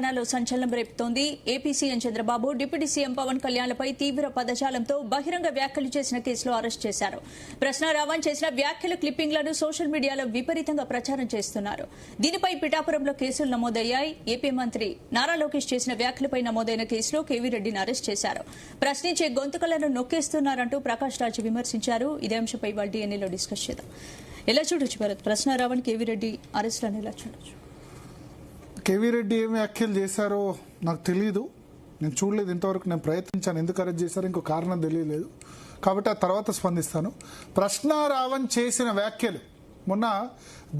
తెలంగాణలో సంచలనం రేపుతోంది. AP CM Chandrababu deputy CM Pawan కళ్యాణ్లపై తీవ్ర పదజాలంతో బహిరంగ వ్యాఖ్యలు చేసిన కేసులో అరెస్ట్ చేశారు. ప్రశ్నారావణ్ చేసిన వ్యాఖ్యల క్లిప్పింగ్లను సోషల్ మీడియాలో విపరీతంగా ప్రచారం చేస్తున్నారు. దీనిపై పిఠాపురంలో కేసులు నమోదయ్యాయి. ఏపీ మంత్రి నారా లోకేష్ చేసిన వ్యాఖ్యలపై నమోదైన కేసులో కేవీ రెడ్డిని అరెస్ట్ చేశారు. ప్రశ్నించే గొంతుకలను నొక్కేస్తున్నారంటూ ప్రకాష్ రాజ్ విమర్శించారు. ఇదే అంశంపై వాళ్ళ డిఎన్ఏలో డిస్కస్ చేద్దాం. ఎలా చూడొచ్చు భరత్, ప్రశ్నారావణ్ కేవీ రెడ్డి అరెస్టులను ఎలా చూడొచ్చు? కేవీ రెడ్డి ఏమి వ్యాఖ్యలు చేశారో నాకు తెలియదు, నేను చూడలేదు ఇంతవరకు. నేను ప్రయత్నించాను, ఎందుకు అరెస్ట్ చేశారో ఇంకో కారణం తెలియలేదు, కాబట్టి ఆ తర్వాత స్పందిస్తాను. ప్రశ్నారావణ్ చేసిన వ్యాఖ్యలు మొన్న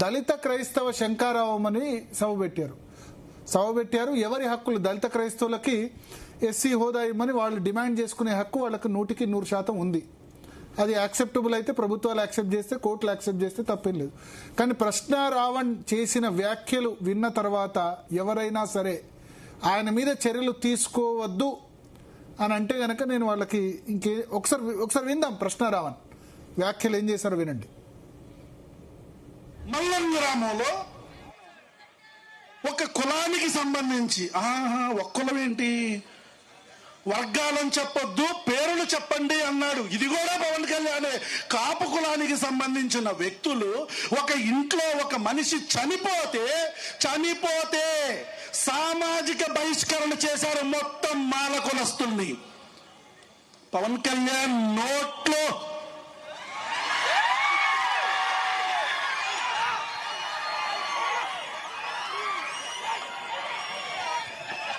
దళిత క్రైస్తవ శంకారావం అని సభ పెట్టారు. ఎవరి హక్కులు, దళిత క్రైస్తవులకి ఎస్సీ హోదా ఇవ్వమని వాళ్ళు డిమాండ్ చేసుకునే హక్కు వాళ్ళకి 100% ఉంది. అది యాక్సెప్టబుల్ అయితే ప్రభుత్వాలు యాక్సెప్ట్ చేస్తే, కోర్టులు యాక్సెప్ట్ చేస్తే తప్పేం లేదు. కానీ ప్రశ్నారావణ్ చేసిన వ్యాఖ్యలు విన్న తర్వాత ఎవరైనా సరే ఆయన మీద చర్యలు తీసుకోవద్దు అని అంటే గనక నేను వాళ్ళకి ఒకసారి విందాం. ప్రశ్నారావణ్ వ్యాఖ్యలు ఏం చేశారో వినండి. మల్లం గ్రామంలో ఒక కులానికి సంబంధించి ఒక కులం ఏంటి, వర్గాలను చెప్పొద్దు, పేరులు చెప్పండి అన్నాడు. ఇది కూడా పవన్ కళ్యాణే. కాపు కులానికి సంబంధించిన వ్యక్తులు ఒక ఇంట్లో ఒక మనిషి చనిపోతే సామాజిక బహిష్కరణ చేశారు మొత్తం మాల కులస్తుల్ని. పవన్ కళ్యాణ్ నోట్లో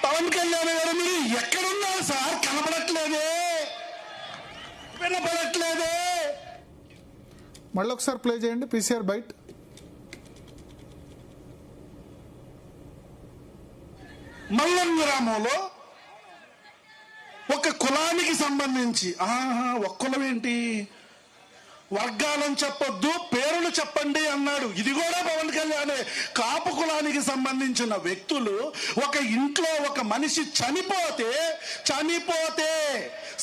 పవన్ కళ్యాణ్ గారు మీరు ఎక్కడున్నారు సార్? వినపడట్లేదే. మళ్ళీ ఒకసారి ప్లే చేయండి పీసీఆర్ బైట్. మల్లం గ్రామంలో ఒక కులానికి సంబంధించి ఒక కులం ఏంటి, వర్గాలను చెప్పొద్దు, పేరులు చెప్పండి అన్నాడు. ఇది కూడా పవన్ కళ్యాణే. కాపు కులానికి సంబంధించిన వ్యక్తులు ఒక ఇంట్లో ఒక మనిషి చనిపోతే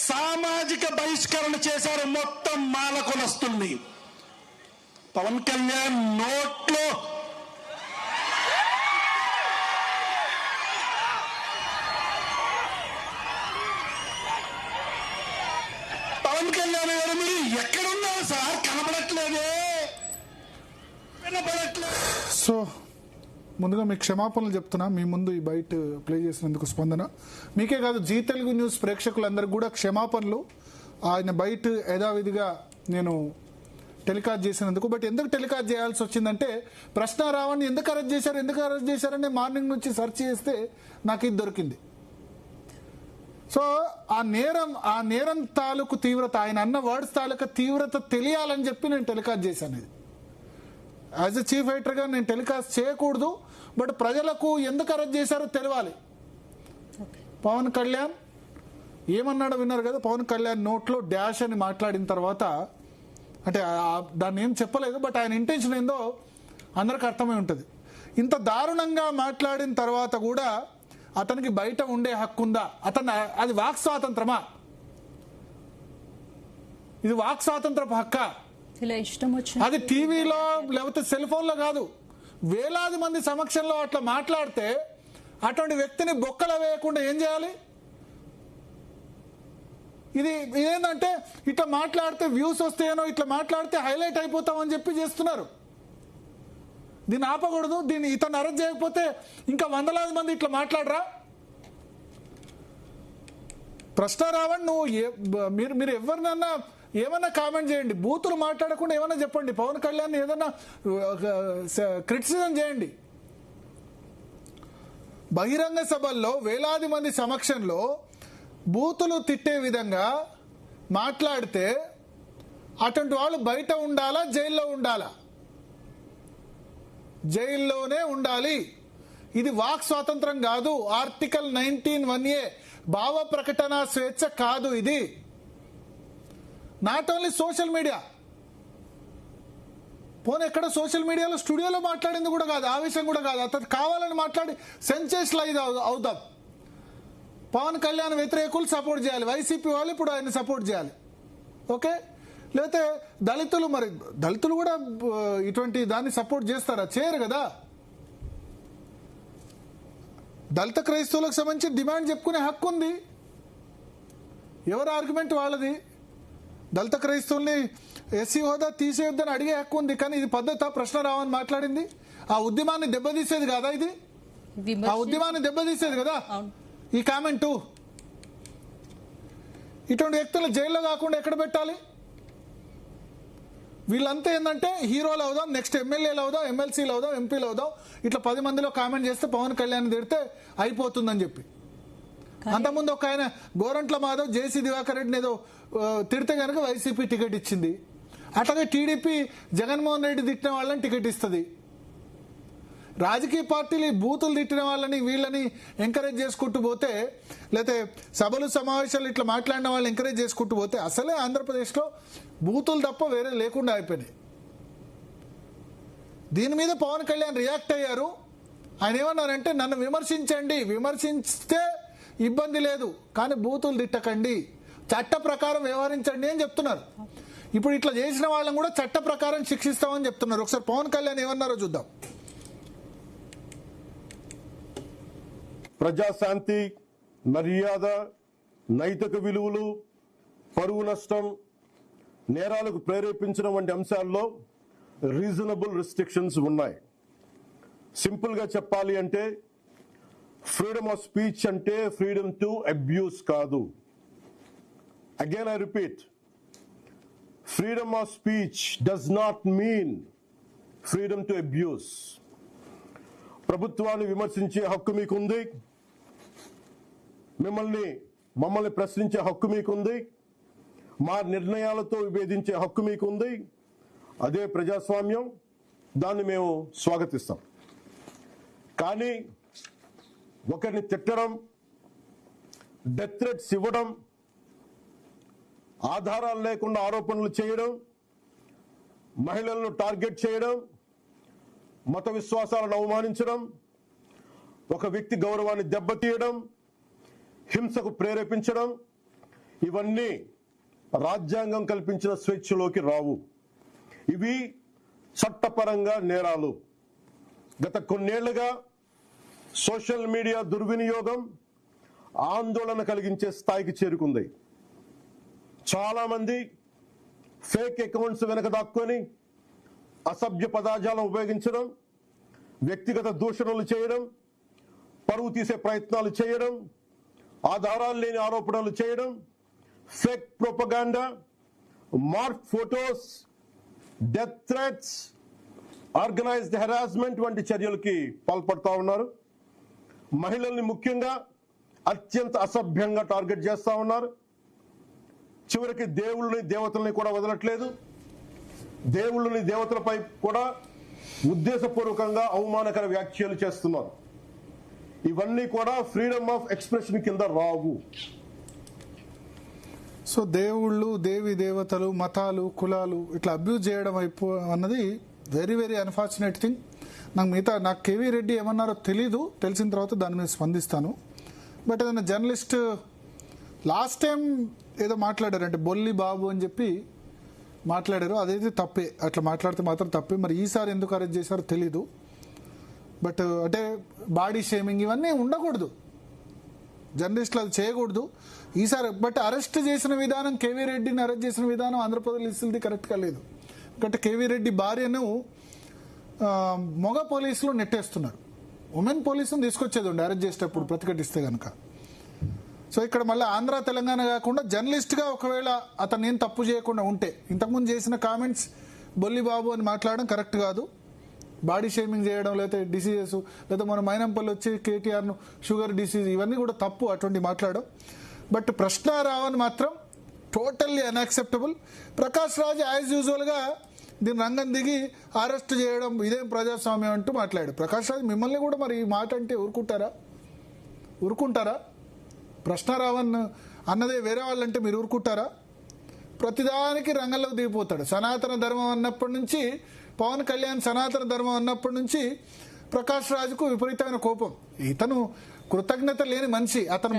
సామాజిక బహిష్కరణ చేశారు మొత్తం మాల కులస్తుల్ని. పవన్ కళ్యాణ్ నోట్లో పవన్ కళ్యాణ్ గారు మీరు ఎక్కడున్నారు సార్? కనపడట్లేదే, వినపడట్లేదు. సో ముందుగా మీకు క్షమాపణలు చెప్తున్నా, మీ ముందు ఈ బైట్ ప్లే చేసినందుకు స్పందన. మీకే కాదు, జీ తెలుగు న్యూస్ ప్రేక్షకులందరికీ కూడా క్షమాపణలు. ఆయన బైట్ యథావిధిగా నేను టెలికాస్ట్ చేసినందుకు. బట్ ఎందుకు టెలికాస్ట్ చేయాల్సి వచ్చిందంటే, ప్రశ్నారావణ్ ఎందుకు అరెస్ట్ చేశారని మార్నింగ్ నుంచి సెర్చ్ చేస్తే నాకు ఇది దొరికింది. సో ఆ నేరం తాలూకు తీవ్రత, ఆయన అన్న వర్డ్స్ తాలూకు తీవ్రత తెలియాలని చెప్పి నేను టెలికాస్ట్ చేశాను. ఇది యాజ్ ఎ చీఫ్ ఎడిటర్గా నేను టెలికాస్ట్ చేయకూడదు, బట్ ప్రజలకు ఎందుకు అరెస్ట్ చేశారో తెలియాలి. పవన్ కళ్యాణ్ ఏమన్నాడో విన్నారు కదా. పవన్ కళ్యాణ్ నోట్లో డాష్ అని మాట్లాడిన తర్వాత, అంటే దాన్ని ఏం చెప్పలేదు, బట్ ఆయన ఇంటెన్షన్ ఏందో అందరికి అర్థమై ఉంటుంది. ఇంత దారుణంగా మాట్లాడిన తర్వాత కూడా అతనికి బయట ఉండే హక్కు ఉందా? అది వాక్ స్వాతంత్రమా? ఇది వాక్ స్వాతంత్రపు హక్కా? అది టీవీలో లేకపోతే సెల్ ఫోన్లో కాదు, వేలాది మంది సమక్షంలో అట్లా మాట్లాడితే అటువంటి వ్యక్తిని బొక్కలు వేయకుండా ఏం చేయాలి? ఇది ఏంటంటే ఇట్లా మాట్లాడితే వ్యూస్ వస్తాయనో, ఇట్లా మాట్లాడితే హైలైట్ అయిపోతామని చెప్పి చేస్తున్నారు. దీన్ని ఆపకూడదు. ఇతను అరెస్ట్ చేయకపోతే ఇంకా వందలాది మంది ఇట్లా మాట్లాడరా? ప్రశ్నారావణ్, మీరు ఎవరినన్నా ఏమన్నా కామెంట్ చేయండి, బూతులు మాట్లాడకుండా ఏమన్నా చెప్పండి, పవన్ కళ్యాణ్ ఏదన్నా క్రిటిసిజం చేయండి. బహిరంగ సభల్లో వేలాది మంది సమక్షంలో బూతులు తిట్టే విధంగా మాట్లాడితే అటువంటి వాళ్ళు బయట ఉండాలా, జైల్లో ఉండాలా? జైల్లోనే ఉండాలి. ఇది వాక్ స్వాతంత్రం కాదు. ఆర్టికల్ 19(1)A భావ ప్రకటన స్వేచ్ఛ కాదు ఇది. నాట్ ఓన్లీ సోషల్ మీడియా, పోనీ ఎక్కడ సోషల్ మీడియాలో స్టూడియోలో మాట్లాడింది కూడా కాదు, ఆ విషయం కూడా కాదు. అతను కావాలని మాట్లాడి సెన్సేషనలైజ్ అవుతాం. పవన్ కళ్యాణ్ వ్యతిరేకులు సపోర్ట్ చేయాలి, వైసీపీ వాళ్ళు ఇప్పుడు ఆయన సపోర్ట్ చేయాలి. ఓకే, లేకపోతే దళితులు కూడా ఇటువంటి దాన్ని సపోర్ట్ చేస్తారా? చేయరు కదా. దళిత క్రైస్తవులకు సంబంధించి డిమాండ్ చెప్పుకునే హక్కు ఉంది. ఎవరి ఆర్గ్యుమెంట్ వాళ్ళది. దళిత క్రైస్తవుల్ని ఎస్సీ హోదా తీసేయొద్దని అడిగే హక్కు ఉంది. కానీ ఇది పద్ధత? ప్రశ్న రావని మాట్లాడింది ఆ ఉద్యమాన్ని దెబ్బతీసేది కదా, ఇది ఆ ఉద్యమాన్ని దెబ్బతీసేది కదా ఈ కామెంటు. ఇటువంటి వ్యక్తులు జైల్లో కాకుండా ఎక్కడ పెట్టాలి? వీళ్ళంతా ఏంటంటే హీరోలు అవుదాం, నెక్స్ట్ ఎమ్మెల్యేలు అవుదాం, ఎమ్మెల్సీలు అవుదాం, ఎంపీలు అవుదాం, ఇట్లా 10 మందిలో కామెంట్ చేస్తే పవన్ కళ్యాణ్ తిడితే అయిపోతుందని చెప్పి. అంతకుముందు ఒక ఆయన గోరంట్ల మాధవ్ జేసీ దివాకర్ రెడ్డిని ఏదో తిడితే కనుక వైసీపీ టికెట్ ఇచ్చింది. అట్లాగే టీడీపీ జగన్మోహన్ రెడ్డి తిట్టిన వాళ్ళని టికెట్ ఇస్తుంది. రాజకీయ పార్టీలు బూతులు తిట్టిన వాళ్ళని వీళ్ళని ఎంకరేజ్ చేసుకుంటూ పోతే, లేకపోతే సభలు సమావేశాలు ఇట్లా మాట్లాడిన వాళ్ళని ఎంకరేజ్ చేసుకుంటూ పోతే అసలే ఆంధ్రప్రదేశ్లో బూతులు తప్ప వేరే లేకుండా అయిపోయినాయి. దీని మీద పవన్ కళ్యాణ్ రియాక్ట్ అయ్యారు. ఆయన ఏమన్నారంటే, నన్ను విమర్శించండి, విమర్శిస్తే ఇబ్బంది లేదు, కానీ బూతులు తిట్టకండి, చట్ట ప్రకారం వ్యవహరించండి అని చెప్తున్నారు. ఇప్పుడు ఇట్లా చేసిన వాళ్ళని కూడా చట్ట ప్రకారం శిక్షిస్తామని చెప్తున్నారు. ఒకసారి పవన్ కళ్యాణ్ ఏమన్నారో చూద్దాం. ప్రజాశాంతి, మర్యాద, నైతిక విలువలు, పరువు నష్టం, నేరాలకు ప్రేరేపించడం వంటి అంశాల్లో రీజనబుల్ రిస్ట్రిక్షన్స్ ఉన్నాయి. సింపుల్గా చెప్పాలి అంటే ఫ్రీడమ్ ఆఫ్ స్పీచ్ అంటే ఫ్రీడమ్ టు అబ్యూస్ కాదు. Again I repeat, freedom of speech does not mean freedom to abuse. ప్రభుత్వాన్ని విమర్శించే హక్కు మీకుంది, మమ్మల్ని ప్రశ్నించే హక్కు మీకుంది, మా నిర్ణయాలతో విభేదించే హక్కు మీకుంది. అదే ప్రజాస్వామ్యం, దాన్ని మేము స్వాగతిస్తాం. కానీ ఒకరిని తిట్టడం, డెత్ థ్రెట్స్ ఇవ్వడం, ఆధారాలు లేకుండా ఆరోపణలు చేయడం, మహిళలను టార్గెట్ చేయడం, మత విశ్వాసాలను అవమానించడం, ఒక వ్యక్తి గౌరవాన్ని దెబ్బతీయడం, హింసకు ప్రేరేపించడం, ఇవన్నీ రాజ్యాంగం కల్పించిన స్వేచ్ఛలోకి రావు. ఇవి చట్టపరంగా నేరాలు. గత కొన్నేళ్లుగా సోషల్ మీడియా దుర్వినియోగం ఆందోళన కలిగించే స్థాయికి చేరుకుంది. చాలా మంది ఫేక్ అకౌంట్స్ వెనక దాక్కొని అసభ్య పదజాలం ఉపయోగించడం, వ్యక్తిగత దూషణలు చేయడం, పరువు తీసే ప్రయత్నాలు చేయడం, ఆధారాలు లేని ఆరోపణలు చేయడం, fake propaganda, mark photos, death threats, organised harassment వంటి చర్యలకి పాల్పడతా ఉన్నారు. మహిళల్ని ముఖ్యంగా అత్యంత అసభ్యంగా టార్గెట్ చేస్తా ఉన్నారు. చివరికి దేవుళ్ళని దేవతల్ని కూడా వదలట్లేదు. దేవుళ్ళని దేవతలపై కూడా ఉద్దేశపూర్వకంగా అవమానకర వ్యాఖ్యలు చేస్తున్నారు. ఇవన్నీ కూడా ఫ్రీడమ్ ఆఫ్ ఎక్స్ప్రెషన్ కింద రావు. సో దేవుళ్ళు, దేవి దేవతలు, మతాలు, కులాలు ఇట్లా అబ్యూజ్ చేయడం అన్నది వెరీ వెరీ అన్ఫార్చునేట్ థింగ్. నాకు కేవీ రెడ్డి ఏమన్నారో తెలీదు, తెలిసిన తర్వాత దాని మీద స్పందిస్తాను. బట్ ఏదైనా జర్నలిస్ట్ లాస్ట్ టైం ఏదో మాట్లాడారంటే బొల్లి బాబు అని చెప్పి మాట్లాడారు, అదైతే తప్పే, అట్లా మాట్లాడితే మాత్రం తప్పే. మరి ఈసారి ఎందుకు అరెస్ట్ చేశారో తెలీదు. బట్ అంటే బాడీ షేమింగ్ ఇవన్నీ ఉండకూడదు, జర్నలిస్టులు అది చేయకూడదు ఈసారి. బట్ అరెస్ట్ చేసిన విధానం, కేవీ రెడ్డిని అరెస్ట్ చేసిన విధానం ఆంధ్రప్రదేశ్ కరెక్ట్గా లేదు. ఎందుకంటే కేవీ రెడ్డి భార్యను మగ పోలీసులు నెట్టేస్తున్నారు, ఉమెన్ పోలీసును తీసుకొచ్చేది ఉండే అరెస్ట్ చేసేటప్పుడు ప్రతిఘటిస్తే కనుక. సో ఇక్కడ మళ్ళీ ఆంధ్ర తెలంగాణ కాకుండా జర్నలిస్ట్గా ఒకవేళ అతను ఏం తప్పు చేయకుండా ఉంటే, ఇంతకుముందు చేసిన కామెంట్స్ బొల్లి బాబు అని మాట్లాడడం కరెక్ట్ కాదు. బాడీ షేమింగ్ చేయడం, లేకపోతే డిసీజెస్, లేదా మన మైనంపల్లి వచ్చి కేటీఆర్ను షుగర్ డిసీజ్, ఇవన్నీ కూడా తప్పు అటువంటి మాట్లాడడం. బట్ ప్రశ్న రావని మాత్రం totally unacceptable. Prakash Raj as యూజువల్గా దీని రంగం దిగి అరెస్ట్ చేయడం ఇదేం ప్రజాస్వామ్యం అంటూ మాట్లాడాడు. ప్రకాష్ రాజ్ మిమ్మల్ని కూడా మరి ఈ మాట అంటే ఊరుకుంటారా? ప్రశ్న రావన్ అన్నదే వేరే వాళ్ళంటే మీరు ఊరుకుంటారా? ప్రతిదానికి రంగంలోకి దిగిపోతాడు. సనాతన ధర్మం అన్నప్పటి నుంచి, పవన్ కళ్యాణ్ సనాతన ధర్మం అన్నప్పటి నుంచి ప్రకాష్ రాజ్కు విపరీతమైన కోపం. ఇతను కృతజ్ఞత లేని మనిషి. అతను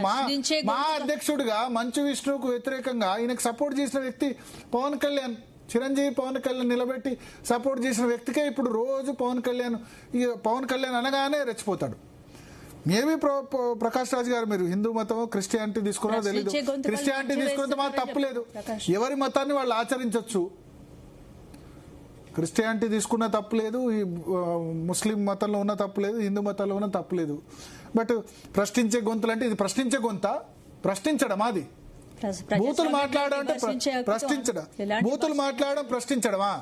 మా అధ్యక్షుడిగా మంచు విష్ణువుకు వ్యతిరేకంగా ఈయనకు సపోర్ట్ చేసిన వ్యక్తి పవన్ కళ్యాణ్. చిరంజీవి పవన్ కళ్యాణ్ నిలబెట్టి సపోర్ట్ చేసిన వ్యక్తికే ఇప్పుడు రోజు పవన్ కళ్యాణ్ అనగానే రెచ్చిపోతాడు. మేబీ ప్రకాష్ రాజ్ గారు మీరు హిందూ మతం క్రిస్టియానిటీ తీసుకున్నారో తెలీదు. ప్రశ్నించే గొంతుకలు క్రిస్టియానిటీ తీసుకున్నంత మా తప్పులేదు, ప్రకాష్. ఎవరి మతాన్ని వాళ్ళు ఆచరించవచ్చు. క్రిస్టియానిటీ తీసుకున్న తప్పులేదు, ఈ ముస్లిం మతంలో ఉన్న తప్పులేదు, హిందూ మతంలో ఉన్న తప్పులేదు. బట్ ప్రశ్నించే గొంతులు అంటే ఇది ప్రశ్నించే గొంత, ప్రశ్నించడం అది. బూతులు మాట్లాడడం అంటే ప్రశ్నించడం, బూతులు మాట్లాడడం ప్రశ్నించడమా?